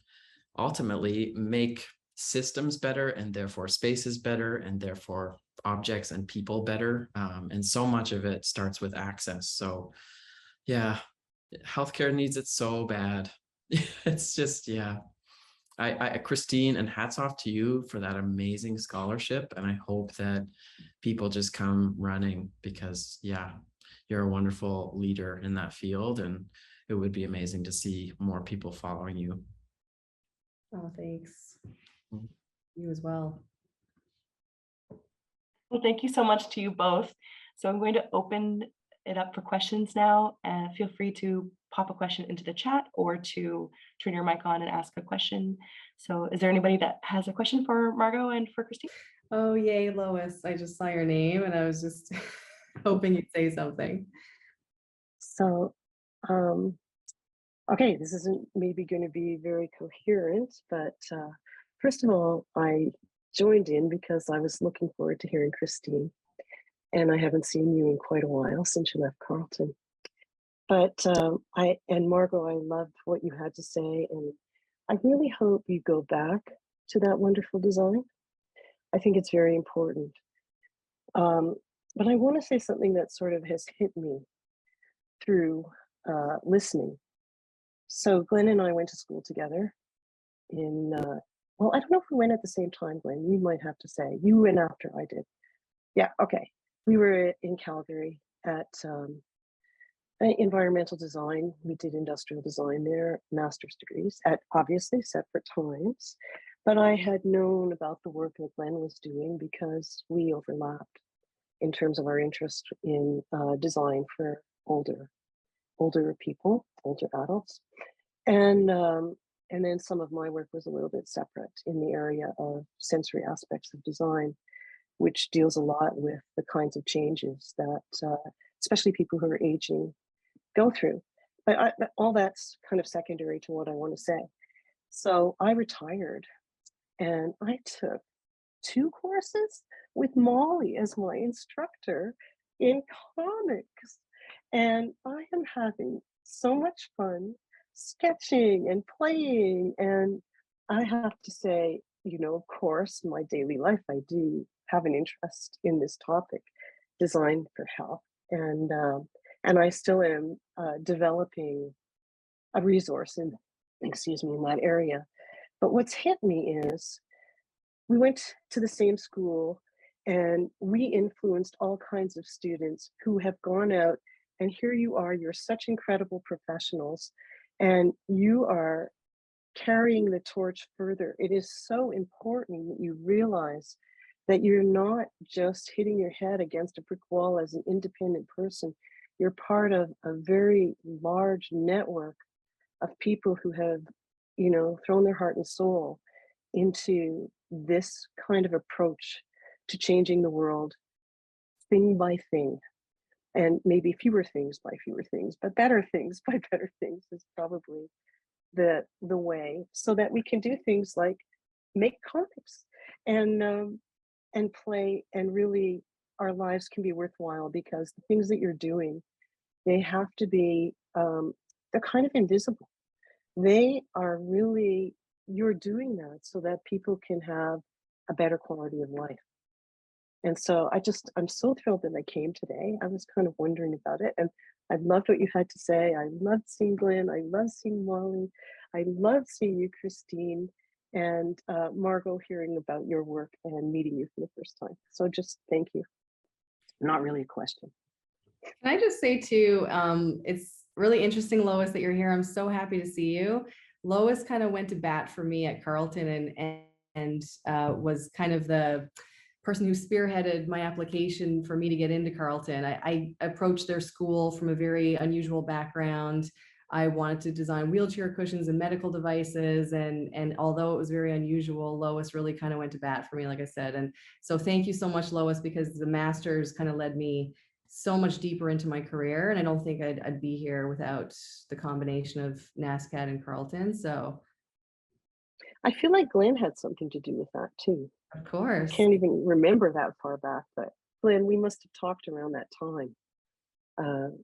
ultimately make systems better and therefore spaces better and therefore objects and people better. And so much of it starts with access. So yeah, healthcare needs it so bad. It's just, yeah. Christine, and hats off to you for that amazing scholarship. And I hope that people just come running because, yeah, you're a wonderful leader in that field. And it would be amazing to see more people following you. Oh, thanks. You as well. Well, thank you so much to you both. So I'm going to open it up for questions now, and feel free to pop a question into the chat or to turn your mic on and ask a question. So is there anybody that has a question for Margot and for Christine? Oh, yay, Lois. I just saw your name and I was just hoping you'd say something. So, okay, this isn't maybe going to be very coherent, but first of all, I joined in because I was looking forward to hearing Christine, and I haven't seen you in quite a while since you left Carleton. But Margot, I loved what you had to say, and I really hope you go back to that wonderful design. I think it's very important. But I want to say something that sort of has hit me through listening. So Glenn and I went to school together in, well, I don't know if we went at the same time, Glenn. You might have to say. You went after I did. Yeah, okay. We were in Calgary at environmental design. We did industrial design there, master's degrees at obviously separate times. But I had known about the work that Glenn was doing because we overlapped in terms of our interest in design for older people, older adults. And then some of my work was a little bit separate in the area of sensory aspects of design, which deals a lot with the kinds of changes that especially people who are aging go through. But all that's kind of secondary to what I want to say. So I retired and I took 2 courses with Molly as my instructor in comics. And I am having so much fun sketching and playing. And I have to say, you know, of course, in my daily life, I do have an interest in this topic, design for health. And I still am developing a resource in that area. But what's hit me is we went to the same school and we influenced all kinds of students who have gone out, and here you are, you're such incredible professionals, and you are carrying the torch further. It is so important that you realize that you're not just hitting your head against a brick wall as an independent person. You're part of a very large network of people who have, you know, thrown their heart and soul into this kind of approach to changing the world thing by thing, and maybe fewer things by fewer things, but better things by better things is probably the way, so that we can do things like make comics and play, and really our lives can be worthwhile, because the things that you're doing, they have to be they're kind of invisible. They are really, you're doing that so that people can have a better quality of life. And so I'm so thrilled that I came today. I was kind of wondering about it, and I loved what you had to say. I loved seeing Glenn. I loved seeing Molly. I loved seeing you, Christine, and Margot, hearing about your work and meeting you for the first time. So just thank you. Not really a question. Can I just say too, it's really interesting, Lois, that you're here. I'm so happy to see you. Lois kind of went to bat for me at Carleton and was kind of the person who spearheaded my application for me to get into Carleton. I approached their school from a very unusual background. I wanted to design wheelchair cushions and medical devices. And although it was very unusual, Lois really kind of went to bat for me, like I said. And so thank you so much, Lois, because the master's kind of led me so much deeper into my career. And I don't think I'd be here without the combination of NASCAD and Carleton. So I feel like Glenn had something to do with that too. of course. I can't even remember that far back, but Glenn, we must have talked around that time.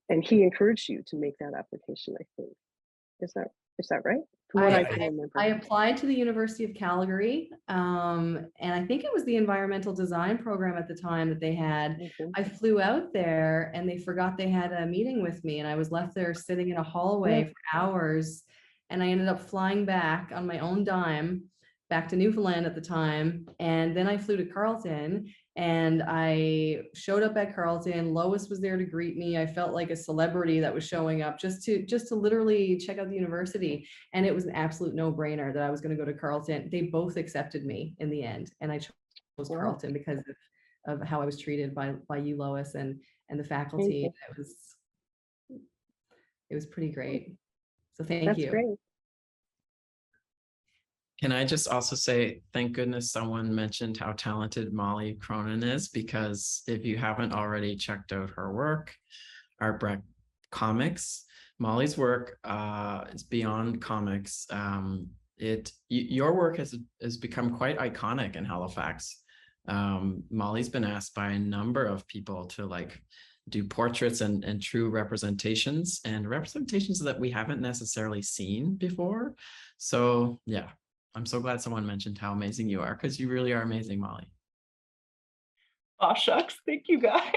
And he encouraged you to make that application, I think. Is that right? From what I can remember. I applied to the University of Calgary, and I think it was the environmental design program at the time that they had. I flew out there and they forgot they had a meeting with me, and I was left there sitting in a hallway for hours, and I ended up flying back on my own dime back to Newfoundland at the time. And then I flew to Carleton and I showed up at Carleton. Lois was there to greet me. I felt like a celebrity that was showing up just to literally check out the university. And it was an absolute no-brainer that I was going to go to Carleton. They both accepted me in the end. And I chose Carleton because of how I was treated by you, Lois, and the faculty. It was pretty great. So thank you. That's great. Can I just also say, thank goodness someone mentioned how talented Molly Cronin is, because if you haven't already checked out her work, Art Breck Comics, Molly's work is beyond comics. Your work has become quite iconic in Halifax. Molly's been asked by a number of people to like do portraits and true representations, and representations that we haven't necessarily seen before. So yeah. I'm so glad someone mentioned how amazing you are, because you really are amazing, Molly. Oh, shucks. Thank you, guys.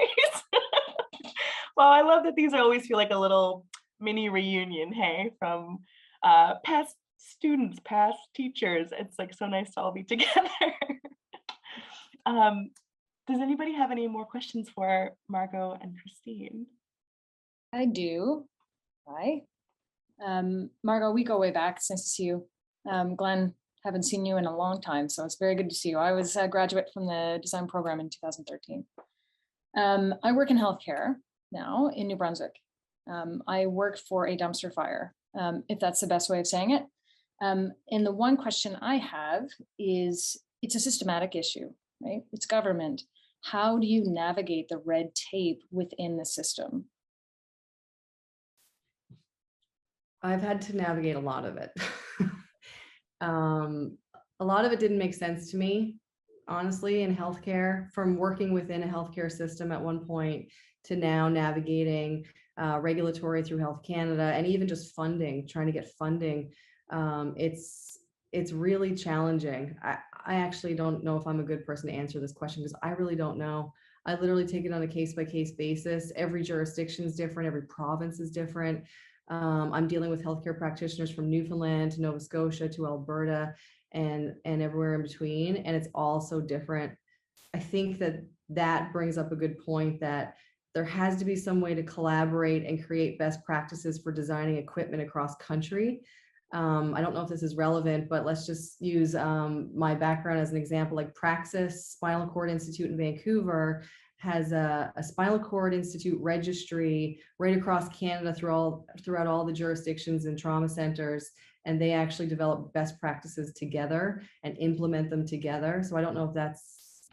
Well, I love that these always feel like a little mini reunion, hey, from past students, past teachers. It's like so nice to all be together. Does anybody have any more questions for Margot and Christine? I do. Hi. Margot, we go way back. It's nice to see you. Glenn, haven't seen you in a long time, so it's very good to see you. I was a graduate from the design program in 2013. I work in healthcare now in New Brunswick. I worked for a dumpster fire, if that's the best way of saying it. And the one question I have is, it's a systematic issue, right? It's government. How do you navigate the red tape within the system? I've had to navigate a lot of it. A lot of it didn't make sense to me, honestly, in healthcare, from working within a healthcare system at one point to now navigating regulatory through Health Canada, and even just funding, trying to get funding. It's really challenging. I actually don't know if I'm a good person to answer this question, because I really don't know. I literally take it on a case-by-case basis. Every jurisdiction is different. Every province is different. I'm dealing with healthcare practitioners from Newfoundland to Nova Scotia to Alberta and everywhere in between. And it's all so different. I think that brings up a good point, that there has to be some way to collaborate and create best practices for designing equipment across country. I don't know if this is relevant, but let's just use my background as an example. Like Praxis Spinal Cord Institute in Vancouver has a Spinal Cord Institute registry right across Canada throughout all the jurisdictions and trauma centers, and they actually develop best practices together and implement them together. So I don't know if that's,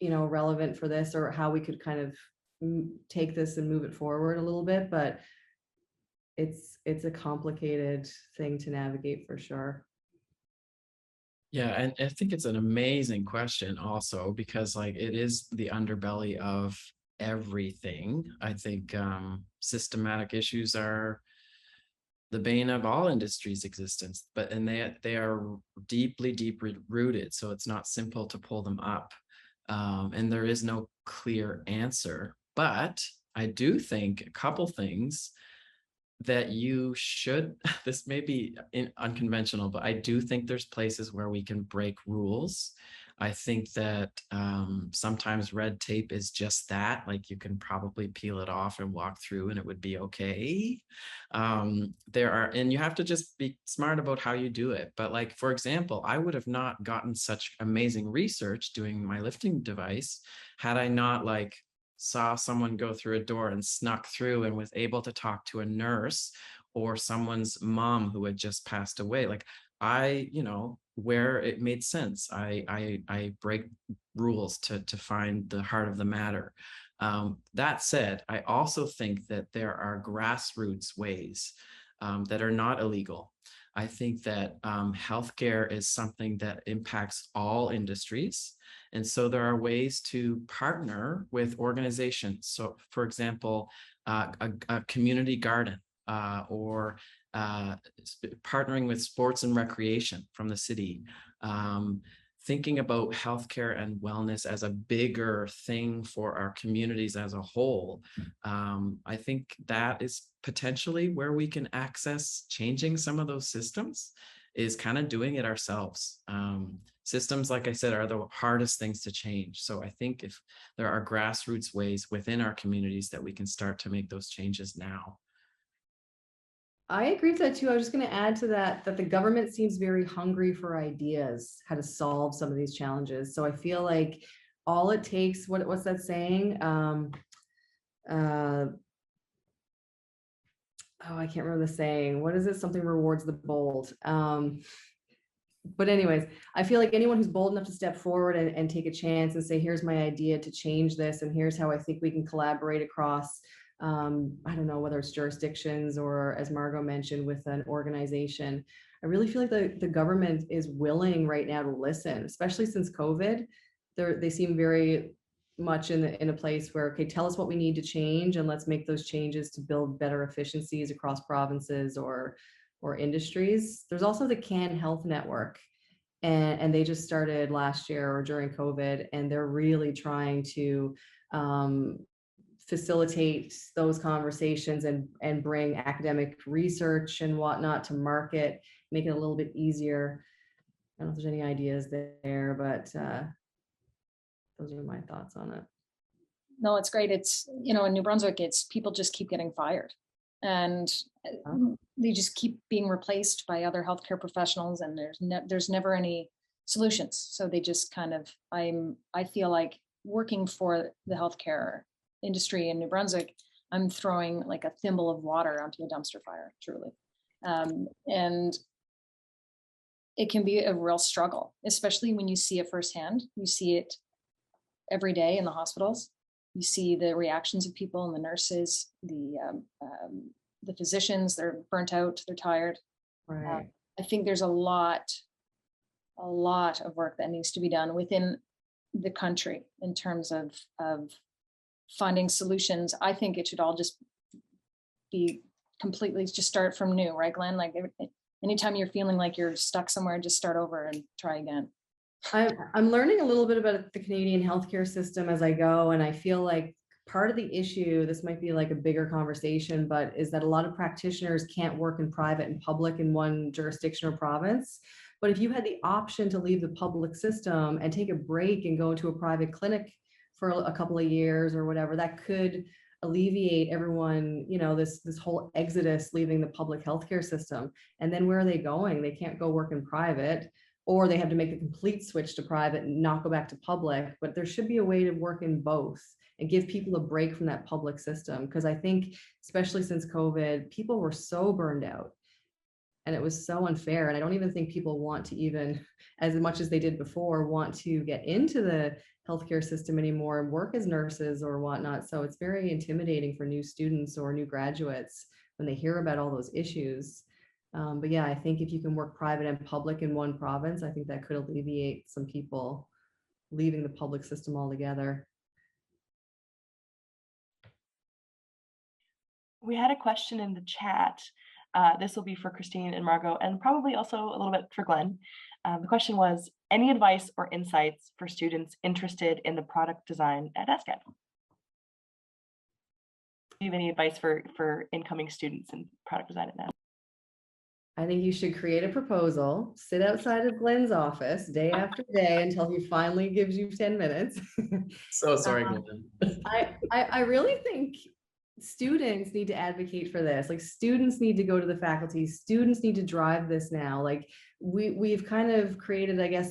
relevant for this, or how we could kind of take this and move it forward a little bit, but it's a complicated thing to navigate for sure. Yeah, and I think it's an amazing question also, because like it is the underbelly of everything. I think systematic issues are the bane of all industries' existence, and they are deeply rooted. So it's not simple to pull them up, and there is no clear answer. But I do think a couple things that you should, this may be unconventional, but I do think there's places where we can break rules. I think that sometimes red tape is just that, like you can probably peel it off and walk through and it would be okay. And you have to just be smart about how you do it. But like, for example, I would have not gotten such amazing research doing my lifting device had I not like saw someone go through a door and snuck through and was able to talk to a nurse or someone's mom who had just passed away. Like I, where it made sense, I break rules to find the heart of the matter. That said, I also think that there are grassroots ways that are not illegal. I think that healthcare is something that impacts all industries. And so there are ways to partner with organizations. So, for example, a community garden or partnering with sports and recreation from the city, thinking about healthcare and wellness as a bigger thing for our communities as a whole. I think that is potentially where we can access changing some of those systems, is kind of doing it ourselves. Systems, like I said, are the hardest things to change. So I think if there are grassroots ways within our communities that we can start to make those changes now. I agree with that too. I was just going to add to that the government seems very hungry for ideas, how to solve some of these challenges. So I feel like all it takes, what's that saying? I can't remember the saying. What is it? Something rewards the bold. But anyways, I feel like anyone who's bold enough to step forward and take a chance and say, here's my idea to change this, and here's how I think we can collaborate across, I don't know, whether it's jurisdictions or, as Margot mentioned, with an organization. I really feel like the government is willing right now to listen, especially since COVID. They seem very much in a place where, okay, tell us what we need to change and let's make those changes to build better efficiencies across provinces or industries. There's also the Can Health Network, and they just started last year or during COVID, and they're really trying to facilitate those conversations and bring academic research and whatnot to market, make it a little bit easier. I don't know if there's any ideas there, but those are my thoughts on it. No, it's great. It's, in New Brunswick, it's people just keep getting fired and they just keep being replaced by other healthcare professionals, and there's never any solutions. So they just kind of, I feel like working for the healthcare industry in New Brunswick, I'm throwing like a thimble of water onto a dumpster fire, truly. And it can be a real struggle, especially when you see it firsthand. You see it every day in the hospitals. You see the reactions of people and the nurses, the physicians. They're burnt out, they're tired. Right. I think there's a lot of work that needs to be done within the country in terms of finding solutions. I think it should all just be completely, just start from new, right, Glenn? Like anytime you're feeling like you're stuck somewhere, just start over and try again. I'm learning a little bit about the Canadian healthcare system as I go, and I feel like part of the issue, this might be like a bigger conversation, but is that a lot of practitioners can't work in private and public in one jurisdiction or province. But if you had the option to leave the public system and take a break and go into a private clinic for a couple of years or whatever, that could alleviate everyone, this whole exodus leaving the public healthcare system. And then where are they going? They can't go work in private, or they have to make a complete switch to private and not go back to public. But there should be a way to work in both and give people a break from that public system. Because I think, especially since COVID, people were so burned out and it was so unfair. And I don't even think people want to, even as much as they did before, want to get into the healthcare system anymore and work as nurses or whatnot. So it's very intimidating for new students or new graduates when they hear about all those issues. But yeah, I think if you can work private and public in one province, I think that could alleviate some people leaving the public system altogether. We had a question in the chat. This will be for Christine and Margot, and probably also a little bit for Glenn. The question was, any advice or insights for students interested in the product design at SCAD? Do you have any advice for incoming students in product design at now? I think you should create a proposal, sit outside of Glenn's office day after day until he finally gives you 10 minutes. So sorry, Glenn. I really think students need to advocate for this. Like students need to go to the faculty, students need to drive this now. Like we've kind of created, I guess,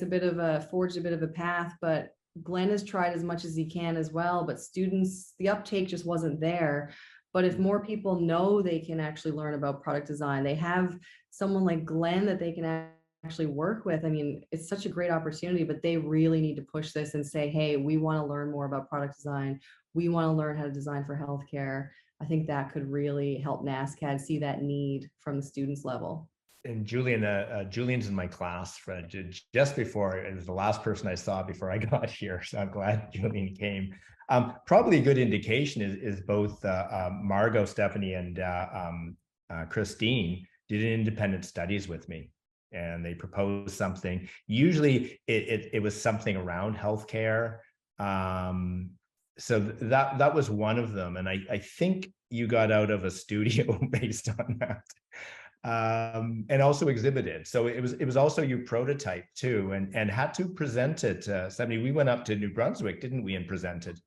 forged a bit of a path, but Glenn has tried as much as he can as well, but students, the uptake just wasn't there. But if more people know they can actually learn about product design, they have someone like Glenn that they can actually work with. I mean, it's such a great opportunity, but they really need to push this and say, hey, we want to learn more about product design. We want to learn how to design for healthcare. I think that could really help NASCAD see that need from the students level. And Julian's in my class just before, it was the last person I saw before I got here. So I'm glad Julian came. Probably a good indication is both Margot, Stephanie, and Christine did independent studies with me, and they proposed something. Usually it was something around healthcare. So that was one of them. And I think you got out of a studio based on that. And also exhibited. So it was also you prototype too, and had to present it. Stephanie, we went up to New Brunswick, didn't we, and presented.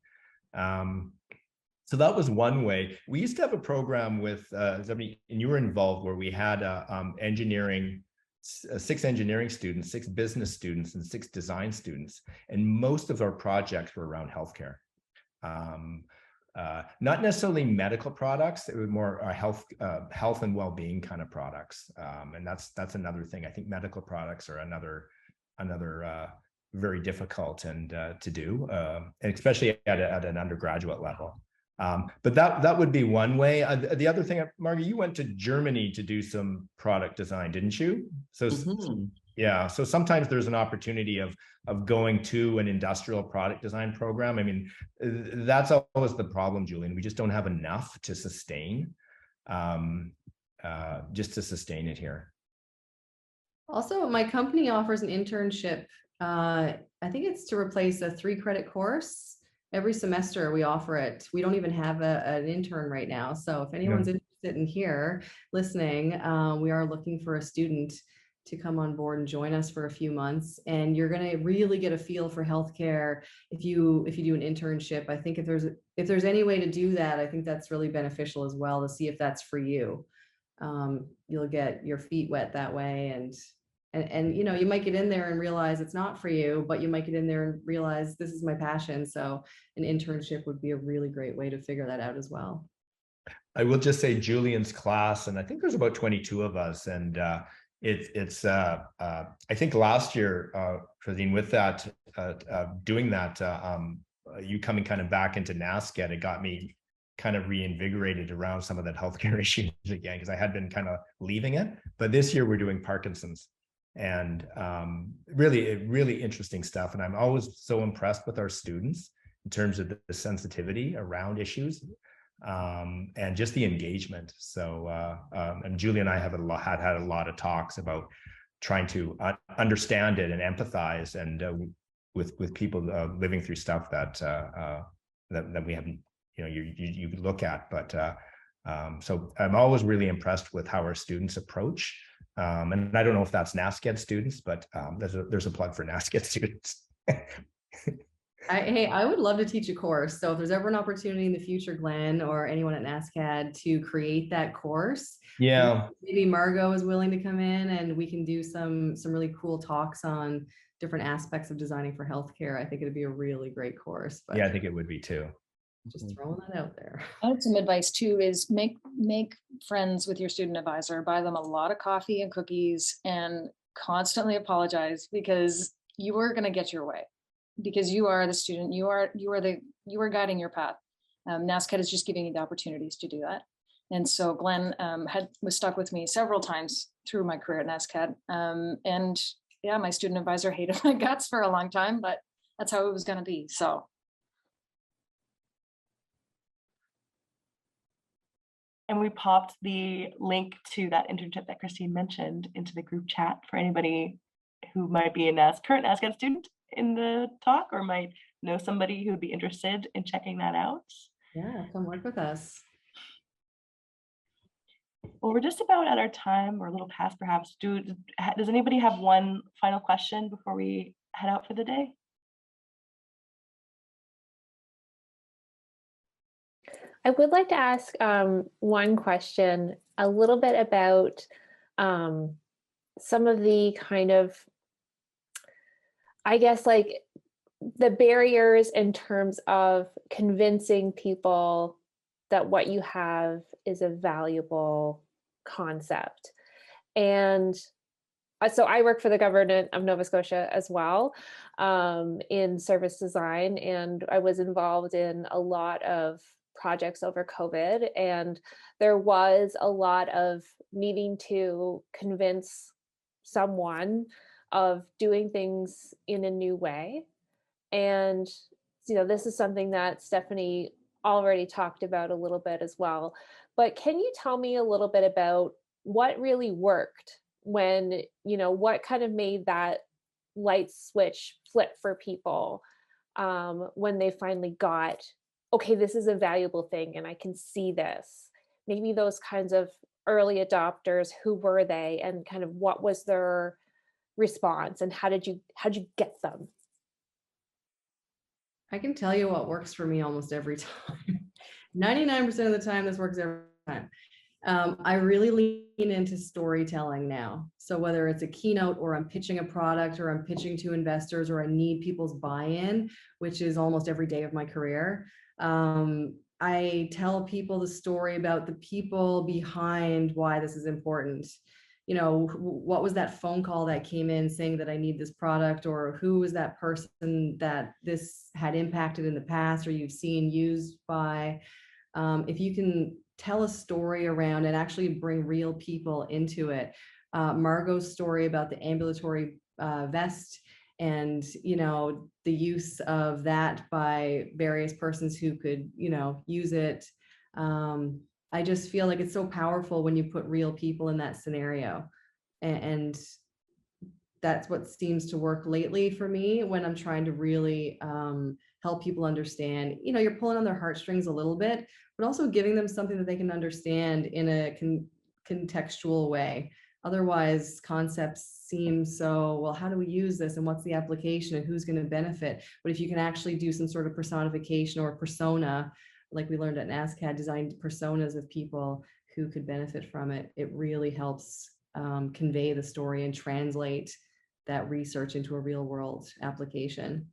So that was one way. We used to have a program with Stephanie, and you were involved, where we had engineering, 6 engineering students, 6 business students, and 6 design students, and most of our projects were around healthcare. Not necessarily medical products, it was more health and well-being kind of products. And that's another thing. I think medical products are another very difficult and to do, and especially at an undergraduate level. But that would be one way. The other thing, Margot, you went to Germany to do some product design, didn't you? So yeah, so sometimes there's an opportunity of going to an industrial product design program. I mean, that's always the problem, Julian. We just don't have enough to sustain, just to sustain it here. Also, my company offers an internship. I think it's to replace a 3-credit course. Every semester we offer it. We don't even have an intern right now. So if anyone's interested in here listening, we are looking for a student to come on board and join us for a few months. And you're going to really get a feel for healthcare if you do an internship. I think if there's any way to do that, I think that's really beneficial as well, to see if that's for you. You'll get your feet wet that way, and you know, you might get in there and realize it's not for you, but you might get in there and realize this is my passion. So an internship would be a really great way to figure that out as well. I will just say Julian's class, and I think there's about 22 of us, and I think last year, Christine, with that, doing that, you coming kind of back into NASCAD, it got me kind of reinvigorated around some of that healthcare issues again, because I had been kind of leaving it. But this year we're doing Parkinson's, and really interesting stuff. And I'm always so impressed with our students in terms of the sensitivity around issues. And just the engagement. So, and Julie and I have had a lot of talks about trying to understand it and empathize, and with people living through stuff that we haven't, you know, you look at. But so I'm always really impressed with how our students approach. And I don't know if that's NASCAD students, but there's a plug for NASCAD students. Hey, I would love to teach a course. So if there's ever an opportunity in the future, Glenn, or anyone at NASCAD, to create that course, yeah, maybe Margot is willing to come in and we can do some really cool talks on different aspects of designing for healthcare. I think it'd be a really great course. But yeah, I think it would be too. Just throwing that out there. I had some advice too, is make friends with your student advisor, buy them a lot of coffee and cookies, and constantly apologize, because you are going to get your way, because you are the student, you are guiding your path. NASCAD is just giving you the opportunities to do that. And so Glenn was stuck with me several times through my career at NASCAD. And yeah, my student advisor hated my guts for a long time, but that's how it was going to be. So. And we popped the link to that internship that Christine mentioned into the group chat for anybody who might be a current NASCAD student in the talk, or might know somebody who would be interested in checking that out. Yeah, come work with us. Well, we're just about at our time, or a little past perhaps. Does anybody have one final question before we head out for the day? I would like to ask one question a little bit about some of the kind of, I guess, like the barriers in terms of convincing people that what you have is a valuable concept. And so I work for the government of Nova Scotia as well, in service design, and I was involved in a lot of projects over COVID, and there was a lot of needing to convince someone of doing things in a new way. And this is something that Stephanie already talked about a little bit as well. But can you tell me a little bit about what really worked when, what kind of made that light switch flip for people when they finally got, okay, this is a valuable thing and I can see this? Maybe those kinds of early adopters, who were they, and kind of what was their response, and how'd you get them? I can tell you what works for me almost every time. 99% of the time, this works every time. I really lean into storytelling now. So whether it's a keynote, or I'm pitching a product, or I'm pitching to investors, or I need people's buy-in, which is almost every day of my career, I tell people the story about the people behind why this is important. What was that phone call that came in saying that I need this product, or who was that person that this had impacted in the past, or you've seen used by. If you can tell a story around and actually bring real people into it. Margot's story about the ambulatory vest, and the use of that by various persons who could use it. I just feel like it's so powerful when you put real people in that scenario, and that's what seems to work lately for me when I'm trying to really help people understand. You're pulling on their heartstrings a little bit, but also giving them something that they can understand in a contextual way. Otherwise, concepts seem so, well, how do we use this, and what's the application, and who's going to benefit? But if you can actually do some sort of personification or persona, like we learned at NASCAD, designed personas of people who could benefit from it, it really helps convey the story and translate that research into a real world application.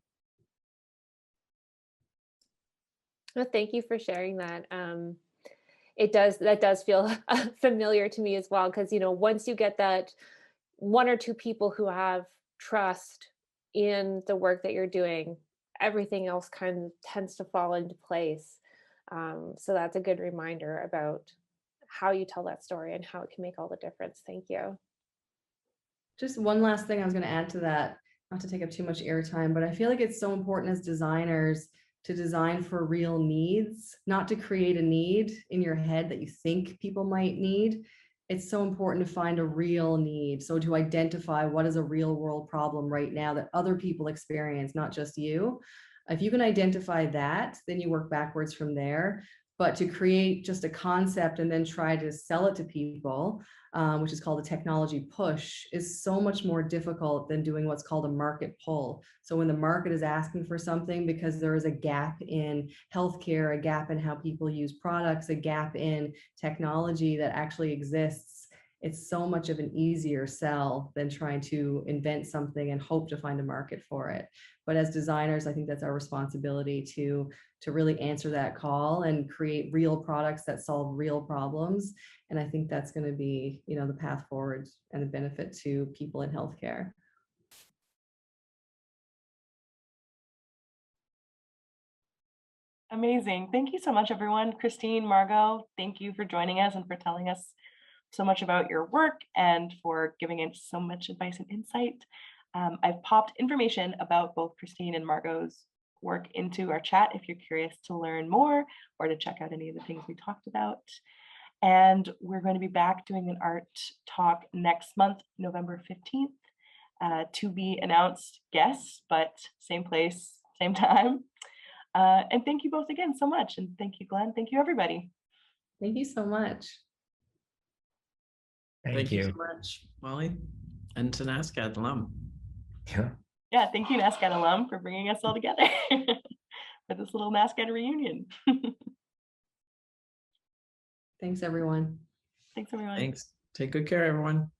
Well, thank you for sharing that. That does feel familiar to me as well, because once you get that one or two people who have trust in the work that you're doing, everything else kind of tends to fall into place. So that's a good reminder about how you tell that story and how it can make all the difference. Thank you. Just one last thing I was going to add to that, not to take up too much airtime, but I feel like it's so important as designers to design for real needs, not to create a need in your head that you think people might need. It's so important to find a real need. So to identify what is a real world problem right now that other people experience, not just you. If you can identify that, then you work backwards from there. But to create just a concept and then try to sell it to people, which is called a technology push, is so much more difficult than doing what's called a market pull. So when the market is asking for something because there is a gap in healthcare, a gap in how people use products, a gap in technology that actually exists, it's so much of an easier sell than trying to invent something and hope to find a market for it. But as designers, I think that's our responsibility to really answer that call and create real products that solve real problems. And I think that's going to be, the path forward and the benefit to people in healthcare. Amazing. Thank you so much, everyone. Christine, Margot, thank you for joining us and for telling us so much about your work and for giving us so much advice and insight. I've popped information about both Christine and Margot's work into our chat if you're curious to learn more or to check out any of the things we talked about. And we're going to be back doing an art talk next month, November 15th, to be announced guests, but same place, same time. And thank you both again so much. And thank you, Glenn. Thank you, everybody. Thank you so much. Thank you so much, Molly, and to NASCAD alum. Yeah. Yeah, thank you, NASCAD alum, for bringing us all together for this little NASCAD reunion. Thanks, everyone. Thanks, everyone. Thanks. Take good care, everyone.